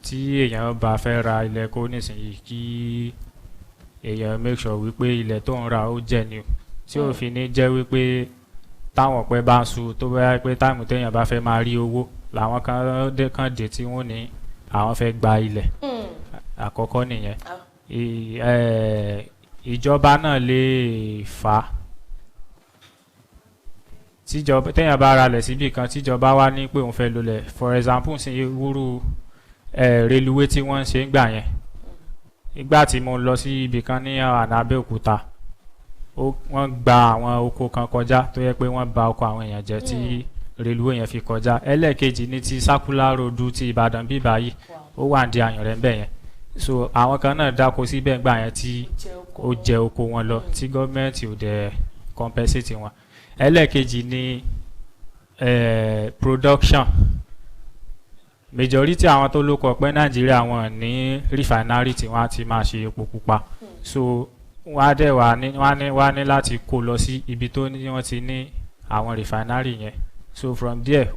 Tí èèyàn bá fẹ́ ra ilẹ̀ kó nísìnyí kí èèyàn make sure wípé ilẹ̀ tó ń ra ó jẹ́ ni tí ò fi ní jẹ́ wípé táwọn ọ̀pẹ bá ń su tó bá pé táìmù téèyàn bá fẹ́ máa rí owó làwọn kan dé tí wọ́n ní àwọn fẹ́ gba ilẹ̀. Àkọ́kọ́ nìyẹn. Ìjọba náà lè fà á téèyàn bá ralẹ̀ síbì kan tíjọba wá ní pé òun fẹ́ lólẹ̀ for example sí wúrú reluwé tí wọ́n ń ṣe ń gbà yẹn ìgbà tí mo lọ sí ibì kan ní Abẹ́òkúta wọ́n gba àwọn oko kan kọjá tó yẹ pé wọ́n bà oko àwọn èèyàn jẹ́ tí reluwé yẹn fi kọjá. Ẹlẹ́ẹ̀kejì ní ti circular road ti Ìbàdàn bí báyìí ó wà ní Àyànrẹ́ ń bẹ̀ yẹn so àwọn kan náà dáko síbẹ̀ gbà yẹn tí ó jẹ oko wọn lọ tí gọ́ọ̀mẹ̀ntì ò dẹ̀ compensate wọn. Ẹlẹ́ẹ̀kejì ní production majority àwọn tó lóko ọ̀pẹ Nàìjíríà wọn ní refinery tí wọ́n á ti máa ṣe epo pupa so wọ́n á dẹ̀ wá ní láti kó lọ sí ibi tó ní wọ́n ti ní àwọn refinery yẹn so from there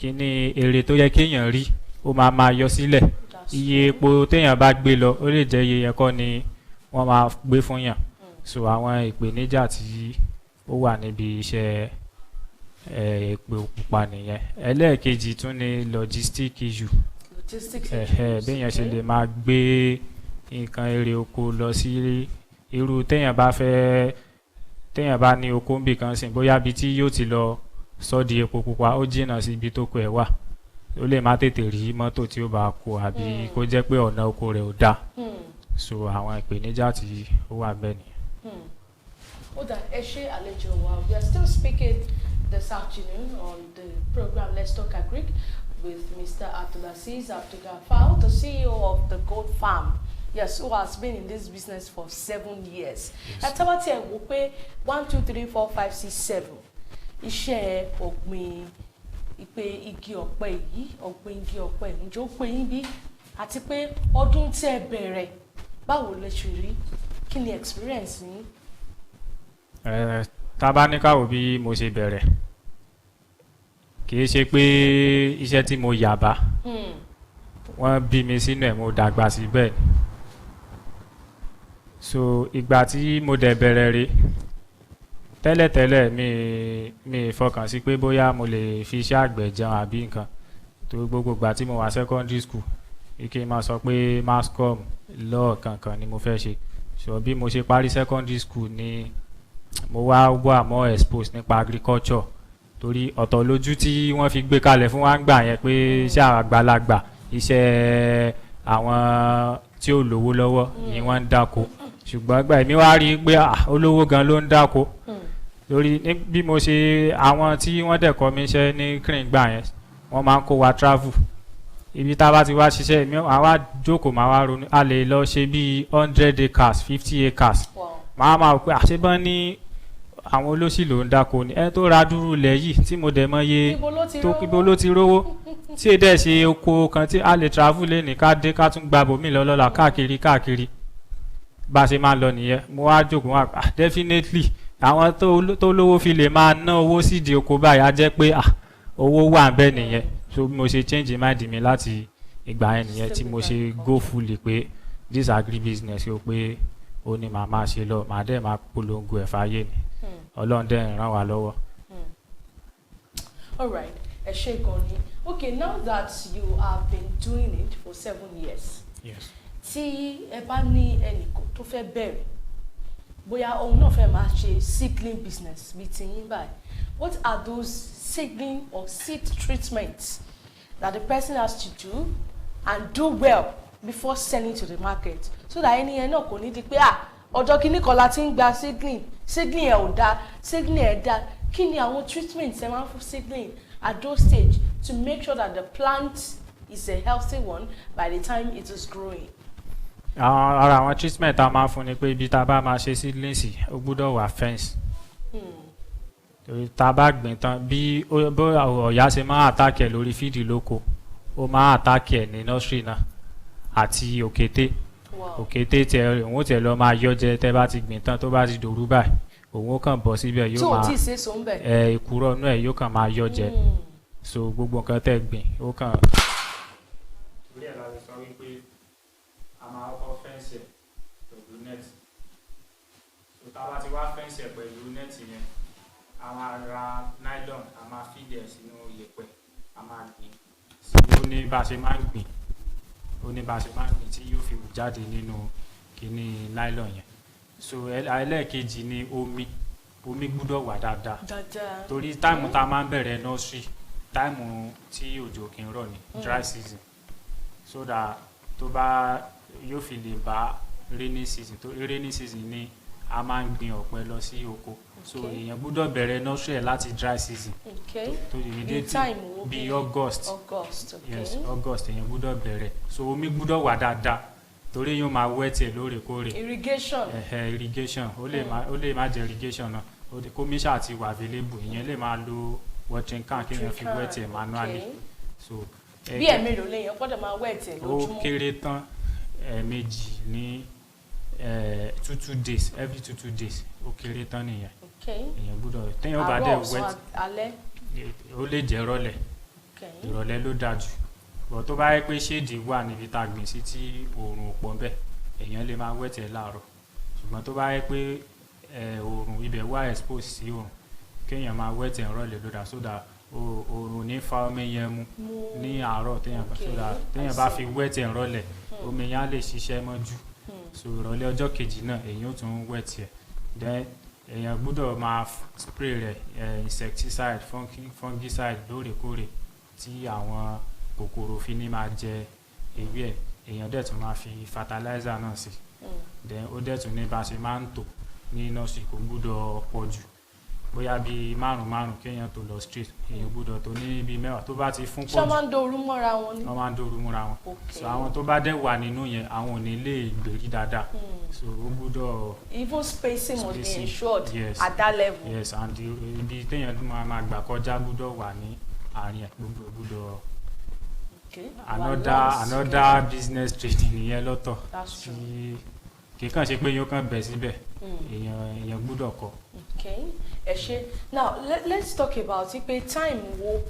kíní èrè tó yẹ kéèyàn rí ó máa yọ sílẹ̀ iye epo téèyàn bá gbé lọ ó lè jẹ́ iye yẹn kọ́ ni wọ́n máa gbé fún yàn so àwọn ìpèníjà tí ó wà níbi iṣẹ́ epo pupa nìyẹn. Ẹlẹ́ẹ̀kejì tún ni logistic issue béèyàn ṣe lè máa gbé nǹkan èrè oko lọ sí irú téèyàn bá ní oko níbì kan sìn bóyá ibi tí yóò ti lọ sọ di epo pupa ó jìnnà sí ibi tó kọ ẹ̀ wà ó lè má tètè rí mọ́tò tí ó bá kó àbí kó jẹ́ pé ọ̀nà oko rẹ̀ ò dáa so àwọn ìpèníjà tí ó wà bẹ́ẹ̀ ni. Ó dà ẹ ṣé àlejò wa. We are still speaking this afternoon on the program Let's Talk Agric with Mr. Abdulaziz Abdulgafar, the CEO of the Goat Farm. Yes, who has been in this business for 7 years. Ẹ tẹ́wọ́ tí ẹ wò pé 1, 2, 3, 4, 5, 6, 7 iṣẹ́ ọ̀gbìn ìpè igi ọ̀pẹ yìí ọ̀gbìn igi ọ̀pẹ ǹjẹ́ ó pé yín bí àti pé ọdún tí ẹ bẹ̀rẹ̀ báwo lẹ ṣe rí kí ni experience yín. Tá bá ní ká wò bí mo ṣe bẹ̀rẹ̀ kì í ṣe pé iṣẹ́ tí mo yà bá wọ́n bí mi sínú ẹ̀ mo dàgbà síbẹ̀ so ìgbà tí mo dẹ̀ bẹ̀rẹ̀ rí tẹ́lẹ̀tẹ́lẹ̀ mi fọkàn sí pé bóyá mo lè fi iṣẹ́ àgbẹ̀ jẹun àbí nǹkan tó gbogbo ìgbà tí mo wà secondary school ike máa sọ pé mascom law kankan ni mo fẹ́ ṣe so bí mo ṣe parí secondary school ni mo wà more exposed nípa agriculture torí ọ̀tọ̀ lójú tí wọ́n fi gbé kalẹ̀ fún wa ń gbà yẹn pé iṣẹ́ àgbàlagbà iṣẹ́ àwọn tí ò lówó lọ́wọ́ ni wọ́n ń dáko ṣùgbọ́n gbà èmi wá rí i pé olówó gan ló ń dáko lórí bí mo ṣe àwọn tí wọ́n dẹ̀ kọ́ mi iṣẹ́ ní green gbà yẹn wọ́n máa ń kó wa travel ibi tá a bá ti wá ṣiṣẹ́ mi àwa jókòó máa wá ronú a lè lọ ṣe bíi 100 acres 50 acres máa pé àṣebọ́n ní àwọn olóṣèlú ń dáko ni ẹ tó ra dúró lẹ̀ yìí tí mo dẹ̀ mọ iye tó ibo ló ti rówó tí èdè ṣe oko kan tí a lè travel lé ní ká dé ká tún gba bòmí lọ́lọ́la káàkiri bá a ṣe máa lọ nìyẹn mo wá jókòó wá definitely àwọn tó lówó fi lè máa ná owó sídìí oko báyìí á jẹ́ pé owó wà ń bẹ nìyẹn so mo ṣe change mind mi láti ìgbà yẹn nìyẹn tí mo ṣe go fully pé this agribusiness o pé ó ní màá máa ṣe lọ màá dẹ̀ máa polongo ẹ̀ fáyé ni Ọlọ́run dẹ̀ ràn wá lọ́wọ́. All right, ẹ ṣé gan ni. Okay, now that you have been doing it for 7 years. Yes. Tí ẹ bá ní ẹnìkan tó fẹ́ bẹ̀rẹ̀ bóyá òun náà fẹ́ máa ṣe seedling business bíi ti yín báyìí, what are those seedling or seed treatments that the person has to do and do well before selling to the market so that ẹni yẹn náà kò ní di pé ọjọ́ kìíní kan la ti ń gba seedling ẹ̀ ò dáa seedling ẹ̀ dáa kí ni àwọn treatments ẹ máa ń fún seedling at those stage to make sure that the plant is a healthy one by the time it is growing. Ara àwọn treatment a máa fún ni pé ibi tá a bá máa ṣe seedlings ó gbúdọ̀ wà fence torí tá a bá gbìn tán bí ọ̀yà ṣe máa àtàkì ẹ̀ lórí fídì lóko ó máa àtàkì ẹ̀ ní nursery náà àti òkété òkété tẹ òun tẹ lọ máa yọ jẹ tẹ bá ti gbìn tán tó bá ti dòrú báyìí òun ó kàn bọ́ síbẹ̀ yóò máa ìkúrọ̀ inú ẹ̀ yóò kàn máa yọ jẹ so gbogbo nǹkan tẹ gbìn ó kàn. orí ẹ̀ la lè sọ wípé a máa kọ́ fẹ́ǹsì ẹ̀ pẹ̀lú nẹ́ẹ̀tì so tá a bá ti wá fẹ́ǹsì ẹ̀ pẹ̀lú nẹ́ẹ̀tì yẹn a máa ra nylon a máa fídì ẹ̀ sínú iyẹ̀pẹ̀ a máa gbìn sí ó ní bá a ṣe máa ń gbìn tí yóò fi wù jáde nínú kíní nylon yẹn so ẹlẹ́ẹ̀kejì ni omi gbúdọ̀ wà dáadáa torí táìmù tá a máa ń bẹ̀rẹ̀ nursery táìmù tí òjò kì í rọ̀ ní dry season so that tó bá yóò fi lè bá rainy season tó rainy season ni a máa ń gbin ọ̀pẹ lọ sí oko so èèyàn gbúdọ̀ bẹ̀rẹ̀ nursery láti dry season tó immediately bí August yes August èèyàn gbúdọ̀ bẹ̀rẹ̀ so omi gbúdọ̀ wà dáadáa torí yóò máa wet ẹ̀ lóòrèkóòrè irrigation ó lè má jẹ́ irrigation náà kómi ṣáà ti wà available ìyẹn lè máa lo watering can kéèyàn fi wet ẹ̀ manually so bí ẹ̀mélòó lèèyàn gbọ́dọ̀ máa wet ẹ̀ lójúmọ́ ó kéré tán ẹ̀ẹ̀mejì ní 2 days every 2 days ó kéré tán nìyẹn èèyàn gbọ́dọ̀ téèyàn bá dẹ̀ wet ó lè jẹ́ rọ̀lẹ́ Okay. ìrọ̀lẹ́ ló dáa jù but tó bá yẹ pé ṣéèdì wà níbi tá a gbìn sí tí oòrùn ò pọ̀ bẹ́ẹ̀ èèyàn lè máa wẹ̀tẹ̀ láàárọ̀ ṣùgbọ́n tó bá yẹ pé oòrùn ibẹ̀ wà expose sí oòrùn kéèyàn máa wẹ̀tẹ̀ ìrọ̀lẹ́ ló dáa sódà oòrùn ní fa omi yẹn mu ní àárọ̀ téèyàn bá fi wẹ̀tẹ̀ ìrọ̀lẹ́ omi yẹn á lè ṣiṣẹ́ mọ́jú so ìrọ̀lẹ́ ọjọ́ kejì náà èyí ó tún wẹ̀tẹ̀ then èèyàn gbọ́dọ̀ máa spray rẹ̀ insecticide fungicide lóòrèkóòrè tí àwọn kòkòrò fi ní máa jẹ ewé ẹ̀ èèyàn dẹ̀ tún máa fi fertilizer náà sí then ó dẹ̀ tún ní bá ṣe máa ń tò ní nọ́ọ̀sì kò gbọ́dọ̀ pọ̀ jù bóyá bíi márùn kéèyàn tó lọ straight èèyàn gbọ́dọ̀ tó ní bíi mẹ́wàá tó bá ti fún pọ̀ jù. ṣé wọ́n máa ń dòru mọ́ra wọn ni. wọ́n máa ń dòru mọ́ra wọn so àwọn tó bá dẹ̀ wà nínú yẹn àwọn ò ní lè gbèrí dáadáa so ó gbọ́dọ̀. even spacing must be ensured at that level. yes and ibi téèyàn máa gbà kọjá gbọ́dọ̀ wà ní àárín ẹ̀ gbọ́dọ̀. another business training nìyẹn lọ́tọ̀ kì í kàn ṣe pé yóò kàn bẹ̀ síbẹ̀ èèyàn gbọ́dọ̀ kọ́. Okay, ẹ ṣé. Now let's talk about pé time wo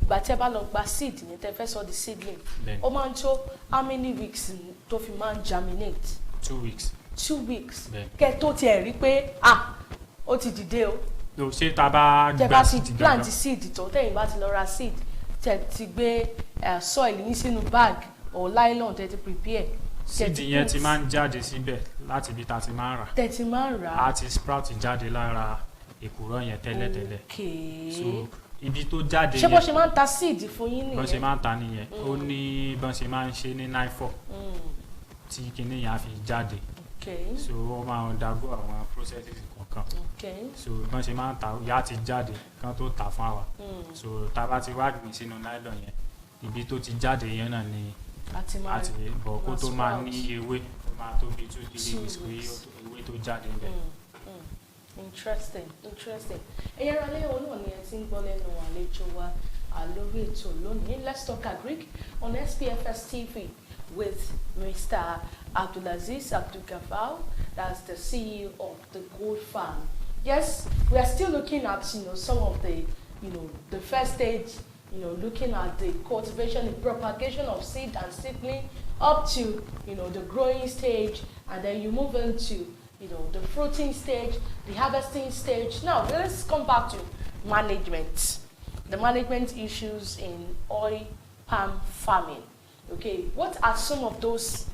ìgbà tí ẹ bá lọ gba seed ní tẹ́ fẹ́ sọ di seedling ó máa ń tó how many weeks tó fi máa ń germinate. 2 weeks. 2 weeks kẹ́ tó tiẹ̀ rí pé ó ti dìde o. ṣé tá a bá gba seed gangan tẹ́ bá ti plant seed tó tẹ̀yìn bá ti lọ ra seed tẹ́ ti gbé soil yín sínú bag or nylon tẹ́ ti prepare. seed yẹn ti máa ń jáde síbẹ̀ láti ibi tá a ti máa ń rà. tẹ́ ti máa ń rà. a ti sprout jáde lára èkùrọ́ yẹn tẹ́lẹ̀tẹ́lẹ̀. Okay. So ibi tó jáde yẹn. ṣé bó ṣe máa ń ta seed fún yín nìyẹn. bọ́n ṣe máa ń ta nìyẹn ó ní bọ́n ṣe máa ń ṣe ní 9-4 tí kinní yẹn á fi jáde. So ó máa ń dàgbò àwọn processes kọ̀ọ̀kan. So bọ́n ṣe máa ń ta yá ti jáde kán tó tà fún àwa. So tá a bá ti wá gbìn sínú nylon yẹn ibi tó ti jáde yẹn náà ni àti bọ̀ kó tó máa ní ewé ó máa tó bí 2-3 weeks kó ewé tó jáde bẹ́ẹ̀. Interesting. ẹ̀yẹ́ ara lẹ́yìn náà ni ẹ ti ń gbọ́ lẹ́nu àlejò wa lórí ètò lónìí Let's Talk Agric on SPFS TV with Mr. Abdulaziz Abdulgafar, that's the CEO of the Gold Farm. Yes, we are still looking at some of the the first stage, looking at the cultivation, the propagation of seed and seedling up to the growing stage, and then you move into the fruiting stage, the harvesting stage. Now let's come back to management, the management issues in oil palm farming. Okay, what are some of those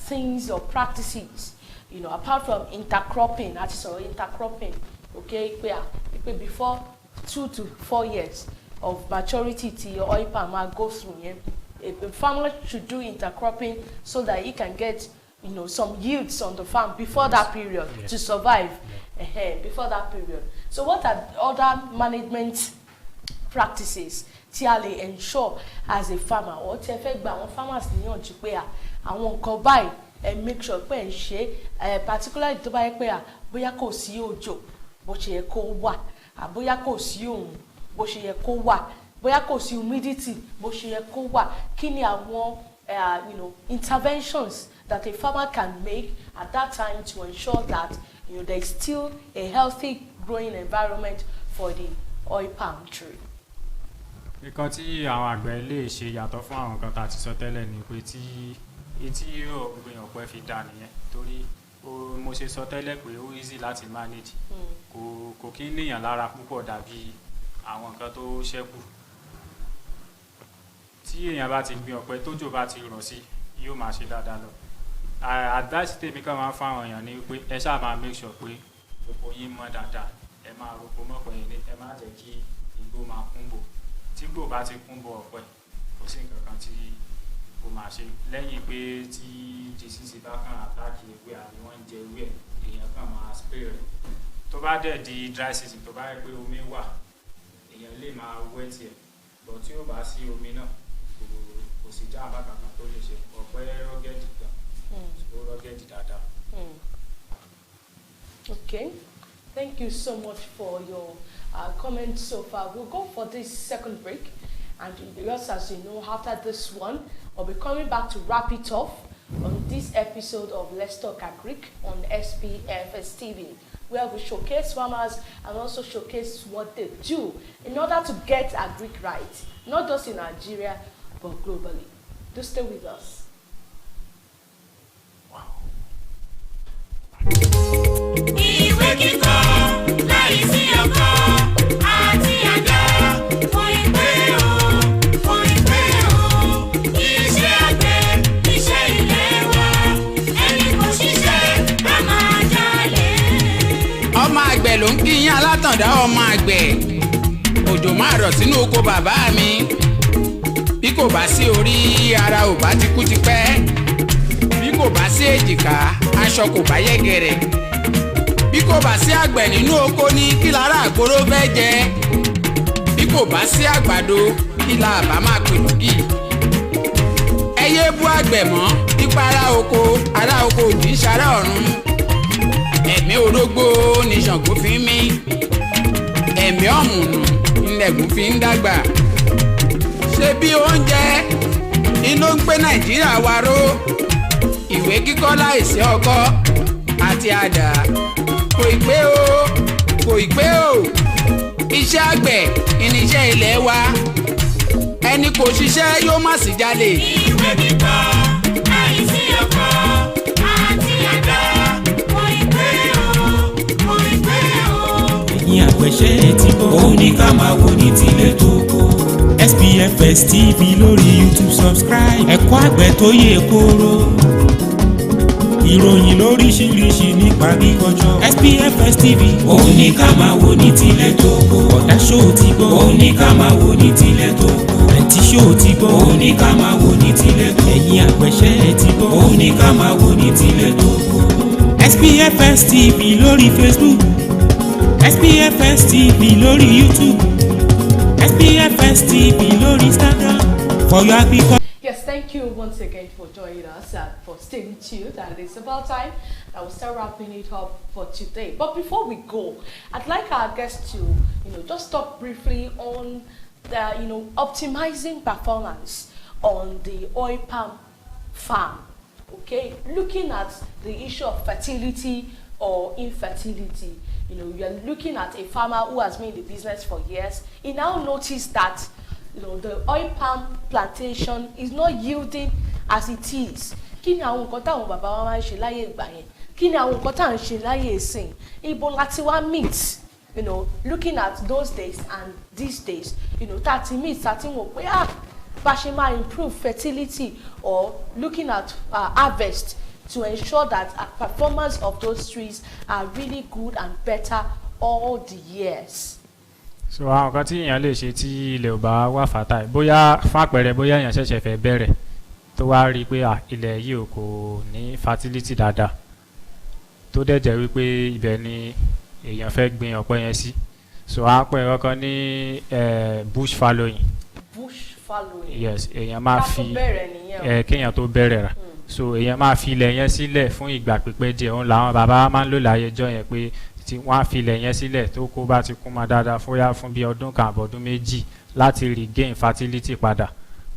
things or practices, apart from intercropping, okay, where before 2 to 4 years of maturity to your oil palm go through, a farmer should do intercropping so that he can get some yields on the farm before that period to survive. Before that period. So what are other management practices tí a lè ensure as a farmer or tí ẹ fẹ́ gba àwọn farmers níyànjú pé àwọn nǹkan báyìí ẹ make sure pé ẹ ń ṣe particularly tó bá yẹ pé bóyá kò sí òjò bó ṣe yẹ kó wà bóyá kò sí òòrùn bó ṣe yẹ kó wà bóyá kò sí humidity bó ṣe yẹ kó wà kí ni àwọn interventions that a farmer can make at that time to ensure that there is still a healthy growing environment for the oil palm tree. nǹkan tí àwọn àgbẹ̀ lè ṣe yàtọ̀ fún àwọn nǹkan tá a ti sọ tẹ́lẹ̀ ni pé tí ọ̀gbìn ọ̀pẹ fi dà nìyẹn torí mo ṣe sọ tẹ́lẹ̀ pé ó easy láti manage kò kí ń níyàn lára púpọ̀ dàbí àwọn nǹkan tó ṣẹ́kù tí èèyàn bá ti gbin ọ̀pẹ tójò bá ti rọ̀ sí yóò máa ṣe dáadáa lọ. Advice tèmi kan máa ń fáwọn èèyàn ni pé ẹ ṣáà máa make sure pé oko yín mọ́ dáadáa ẹ máa roko mọ́pẹ́ yín ní ẹ má jẹ́ kí igbó máa kún bò tí igbó bá ti kún bò ọ̀pẹ kò sí nǹkan kan tí ó máa ṣe lẹ́yìn pé tí disease bá kàn àtàkì ewé àbí wọ́n ń jẹ ewé ẹ̀ èèyàn kàn máa spray rẹ̀ tó bá dẹ̀ di dry season tó bá yẹ pé omi wà èèyàn lè máa wet ẹ̀ bọ̀ tí ó bá sí omi náà kò sí jáàbá kankan tó lè ṣe ọ̀pẹ rọ́gẹ́dì gan ó rọ́gẹ́dì dáadáa. Okay, thank you so much for your comments so far. We'll go for this second break, and just as you know, after this one, I'll be coming back to wrap it off on this episode of Let's Talk Agric on SPFS TV, where we showcase farmers and also showcase what they do in order to get Agric right, not just in Nigeria, but globally. Do stay with us. Ìwé kíkọ láì sí ọkọ àti àdá fún ìpè o, fún ìpè o. Iṣẹ́ àgbẹ̀, iṣẹ́ ilé wa, ẹni kò ṣiṣẹ́ á máa jalè. ọmọ àgbẹ̀ ló ń kíyàn alátàndá ọmọ àgbẹ̀ òjò máa rọ̀ sínú oko bàbá mi bí kò bá sí orí ara ò bá ti kú tipẹ́ bí kò bá sí èjìká aṣọ kò bá yẹ̀gẹ̀rẹ̀ bí kò bá sí àgbẹ̀ nínú oko ní kí lára àgbòrò fẹ́ jẹ bí kò bá sí àgbàdo kí la àbá máa pè lógì ẹ yé bú àgbẹ̀ mọ́ nípa ará oko ò ní í ṣará ọ̀run ẹ̀mí orógbó ni Ṣàngó fi ń mí ẹ̀mí ọ̀mùnù ńlẹ̀gùn fi ń dàgbà ṣé bí oúnjẹ inú ń gbé Nàìjíríà wa ró ìwé kíkọ́ láìsí ọkọ́ àti àdá kò ì pé o kò ì pé o iṣẹ́ àgbẹ̀ ìníṣẹ́ ilé wa ẹni kò ṣiṣẹ́ yóò má sì jalè. Ìwé kíkọ láì sí ọkọ àti àdá fún ìpè o, fún ìpè o. ẹ̀yin àgbẹ̀ṣẹ́ ti bọ̀ ó ní ká máa wo ní tilẹ̀ tó kó. SPFS TV lórí YouTube subscribe ẹ̀kọ́ àgbẹ̀ tó yè kóró. ìròyìn lóríṣiríṣi nípa agriculture. SPFS TV òun ní ká máa wo ní tilẹ̀ tó kó. ọ̀dà show ti gbọ́ òun ní ká máa wo ní tilẹ̀ tó kó. ẹ̀ǹtí show ti gbọ́ òun ní ká máa wo ní tilẹ̀ tó kó. ẹ̀yin àgbẹ̀ṣẹ́ ti gbọ́ òun ní ká máa wo ní tilẹ̀ tó kó. SPFS TV lórí Facebook, SPFS TV lórí YouTube, SPFS TV lórí Instagram for your agriculture. Yes, thank you once again for joining us and for staying tuned. And it's about time that we start wrapping it up for today. But before we go, I'd like our guests to, just talk briefly on the, optimizing performance on the oil palm farm. Okay, looking at the issue of fertility or infertility. You are looking at a farmer who has been in the business for years. He now noticed that the oil palm plantation is not yielding as it is. Kí ni àwọn nǹkan táwọn bàbá wa máa ń ṣe láyé ìgbà yẹn? Kí ni àwọn nǹkan tá à ń ṣe láyé ìsìn? Ibo láti wá meet, looking at those days and these days, tá a ti meet, tá a ti wò pé bá ṣe máa improve fertility or looking at harvest to ensure that our performance of those trees are really good and better all the years. So àwọn kan tí èèyàn lè ṣe tí ilẹ̀ ò bá wà fertile bóyá fún àpẹẹrẹ bóyá èèyàn ṣẹ̀ṣẹ̀ fẹ́ bẹ̀rẹ̀ tó wá rí i pé ilẹ̀ yìí kò ní fertility dáadáa tó dẹ̀ jẹ́ wípé ibẹ̀ ni èèyàn fẹ́ gbin ọ̀pẹ yẹn sí. So àpẹẹrẹ kan ní bush fallowing. Bush fallowing. Yes, èèyàn máa fi kéèyàn tó bẹ̀rẹ̀ rà. So èèyàn máa fi ilẹ̀ yẹn sílẹ̀ fún ìgbà pípẹ́ díẹ̀ òun làwọn bàbá máa ń lò láyé ọjọ́ yẹn pé tí wọ́n á fi ilẹ̀ yẹn sílẹ̀ tó kó bá ti kún mọ́ dáadáa fún bí ọdún kan àbọ̀ ọdún méjì láti regain fertility padà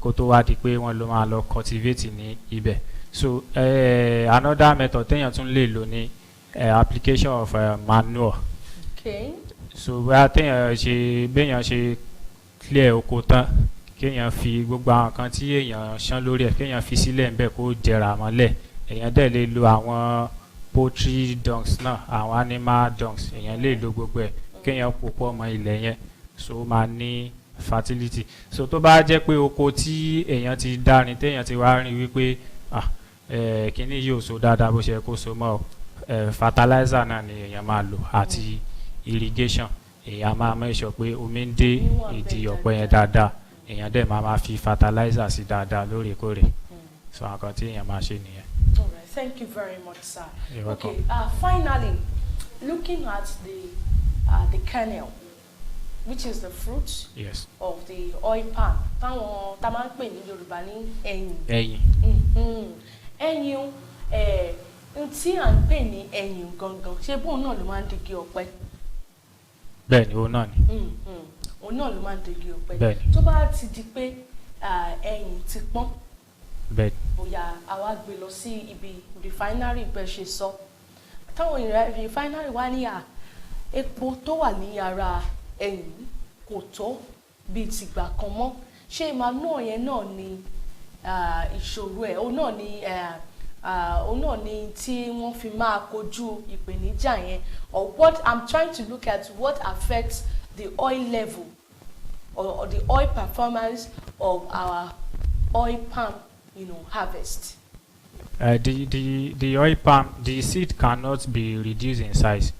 kó tó wá di pé wọ́n ló máa lọ cultivate ní ibẹ̀. So another method téèyàn tún lè lò ní application of manure. Okay. So bóyá béèyàn ṣe clear oko tán kéèyàn fi gbogbo àwọn kan tí èèyàn ṣán lórí ẹ̀ kéèyàn fi sílẹ̀ ńbẹ̀ kó jẹrà mọ́lẹ̀. Èèyàn dẹ̀ lè lo àwọn poultry dunks náà àwọn animal dunks èèyàn lè lo gbogbo ẹ̀ kéèyàn pòpọ̀ mọ́ ilẹ̀ yẹn so máa ní fertility. So tó bá jẹ́ pé oko tí èèyàn ti dárin téèyàn ti wá rí wípé kíní yóò so dáadáa bó ṣe kó so mọ́ fertilizer náà ni èèyàn máa lò àti irrigation. Èèyàn máa make sure pé omi ń dé ìdí ọ̀pẹ yẹn dáadáa èèyàn dẹ̀ máa fi fertilizer sí dáadáa lóòrèkóòrè. So àwọn kan tí èèyàn máa ṣe nìyẹn. All right, thank you very much, sir. You're welcome. Okay, finally, looking at the kernel, which is the fruit Yes. of the oil palm. Táwọn tá máa ń pè ní Yorùbá ní ẹ̀yìn. Ẹ̀yìn. Ẹ̀yìn tí à ń pè ní ẹ̀yìn gangan ṣé bóun náà ló máa ń digi ọ̀pẹ? Bẹ́ẹ̀ni, òun náà ni. Òun náà ló máa ń digi ọ̀pẹ. Bẹ́ẹ̀ni. Tó bá ti di pé ẹ̀yìn ti pọ́n bẹ́ẹ̀. bóyá àwa gbé lọ sí ibi refinery bẹ́ẹ̀ ṣe sọ táwọn refinery wá ní epo tó wà ní ara ẹ̀yìn kò tó bíi tìgbà kan mọ́ ṣé ìmàánú yẹn náà ni ìṣòro ẹ̀ òun náà ni tí wọ́n fi máa kojú ìpèníjà yẹn, or what I'm trying to look at, what affects the oil level or the oil performance of our oil palm, harvest. The oil palm, the seed cannot be reduced in size.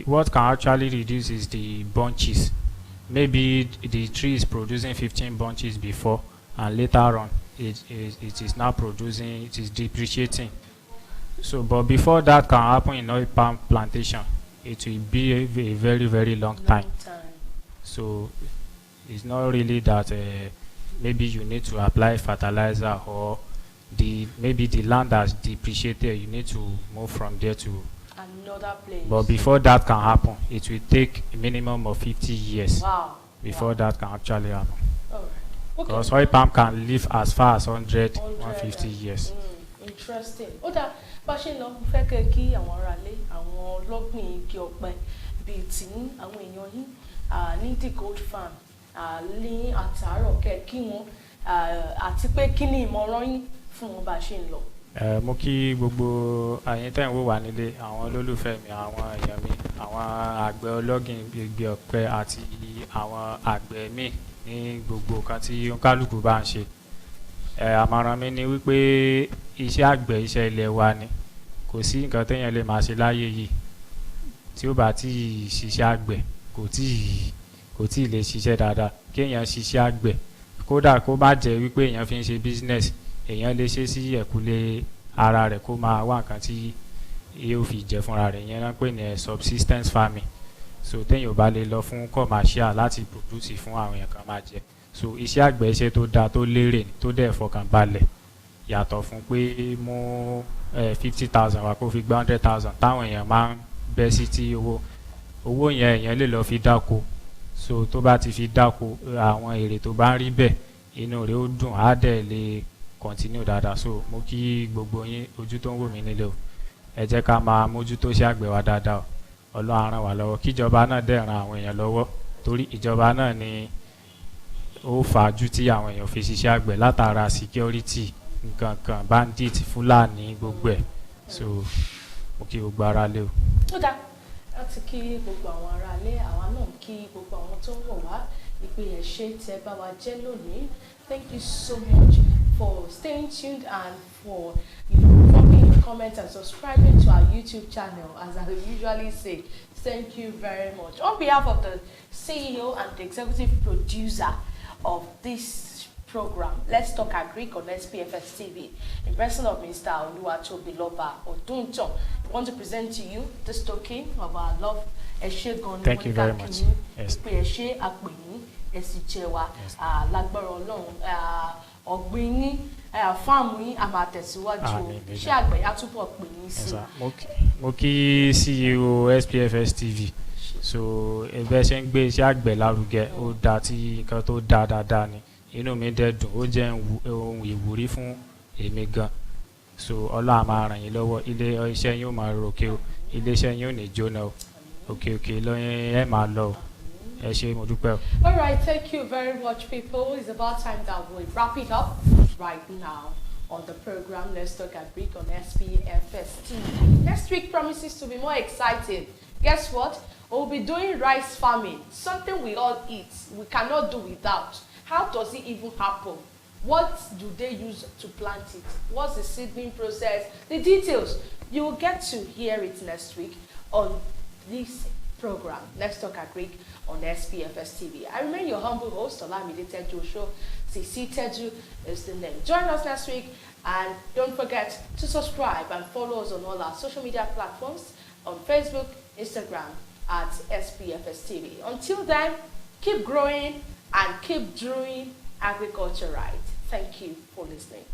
What can actually reduce is the bunches. Maybe the tree is producing 15 bunches before, and later on it is now producing, it is depreciating. So, but before that can happen in oil palm plantation, it will be a very, very long time. So it's not really that maybe you need to apply fertilizer, or maybe the land has depreciated, you need to move from there to another place. But before that can happen, it will take a minimum of 50 years. Wow. Before that can actually happen. All right. Okay. Because oil palm can live as far as 150 years. Interesting. Ó dà bá ṣe lọ fẹ́ kẹ́ kí àwọn aráalé àwọn ọlọ́gbìn igi ọ̀pẹ bíi tí àwọn èèyàn yín ní the gold farm ní àtàárọ̀ kẹ́ kí wọ́n àti pé kí ni ìmọ̀ràn yín fún wọn bá ṣe ń lọ. Mo kí gbogbo àyín tẹ́ ń wò wá nílé, àwọn olólùfẹ́ mi, àwọn èèyàn mi, àwọn àgbẹ̀ ọlọ́gbìn igi ọ̀pẹ àti àwọn àgbẹ̀ míì ní gbogbo nǹkan tí kálukú bá ń ṣe. Àmọ̀ràn mi ni wípé iṣẹ́ àgbẹ̀ iṣẹ́ ilẹ̀ wa ni, kò sí nǹkan téèyàn lè máa ṣe láyé yìí tí ó bá tí ì ṣiṣẹ́ àgbẹ̀ kò tí ì lè ṣiṣẹ́ dáadáa. Kéèyàn ṣiṣẹ́ àgbẹ̀, kódà kó má jẹ́ wípé èèyàn fi ń ṣe business, èèyàn lè ṣe sí ẹ̀kúlé ara rẹ̀ kó máa wá nǹkan tí yóò fi jẹ fúnra rẹ̀, ìyẹn náà pè ní subsistence farming. So téèyàn ò bá lè lọ fún commercial láti produce fún àwọn èèyàn kan máa jẹ. So iṣẹ́ àgbẹ̀ iṣẹ́ tó dáa, tó lérè, tó dẹ̀ fọkàn balẹ̀, yàtọ̀ fún pé mú 50,000 wá kó fi gba 100,000 táwọn èèyàn máa ń bẹ́ sí tí owó yẹn èèyàn lè lọ fi dáko. So tó bá ti fi dáko, àwọn èrè tó bá ń rí bẹ́ẹ̀ inú rẹ̀ ó dùn, á dẹ̀ lè continue dáadáa. So mo kí gbogbo yín ojú tó ń wò mí nílé o, ẹ jẹ́ ká máa mójútó sí àgbẹ̀ wa dáadáa o. Ọlọ́run á ràn wá lọ́wọ́, kíjọba náà dẹ̀ ran àwọn èèyàn lọ́wọ́, torí ìjọba náà ni ó fàájú tí àwọn èèyàn fi ṣiṣẹ́ àgbẹ̀ látara security nǹkan bandit Fúlàní gbogbo ẹ̀. So mo kí gbogbo ara lé o. Ó dáa láti kí gbogbo àwọn ará ilé, àwa náà kí gbogbo àwọn tó ń wò wá ìpè ẹ̀ṣẹ́ tẹ́ bá wa jẹ́ lónìí. Thank you so much for staying tuned and for dropping your comments and subscribing to our YouTube channel. As I usually say, thank you very much. On behalf of the CEO and the executive producer of this program, Let's Talk Agric on SPFS TV, in person of Mr. Oluwatobiloba Odunton, I want to present to you this token of our love. Thank you very much. Yes. Lágbára Ọlọ́run ọ̀gbìn yín fáàmù yín a máa tẹ̀síwájú, iṣẹ́ àgbẹ̀ á túbọ̀ pè yín sí. Mo kí CEO SPFS TV. So ẹgbẹ́ ṣe ń gbé iṣẹ́ àgbẹ̀ lárugẹ, ó dáa, tí nǹkan tó dáa dáadáa ni, inú mi dẹ̀ dùn, ó jẹ́ ohun ìwúrí fún èmi gan. So Ọlọ́run á máa ràn yín lọ́wọ́, ilé iṣẹ́ yín ó máa ròkè o, ilé iṣẹ́ yín ò ní jóná o, òkè lọ́yìn ẹ máa lọ o. All right, thank you very much, people. It's about time that we wrap it up right now on the program Let's Talk Agric on SPFS TV. Next week promises to be more exciting. Guess what? We'll be doing rice farming, something we all eat, we cannot do without. How does it even happen? What do they use to plant it? What's the seedling process? The details. You will get to hear it next week on this program, Let's Talk Agric on SPFS TV. I remain your humble host, Olamide Teju Show. CC Teju is the name. Join us next week, and don't forget to subscribe and follow us on all our social media platforms, on Facebook, Instagram at SPFS TV. Until then, keep growing and keep doing agriculture right. Thank you for listening.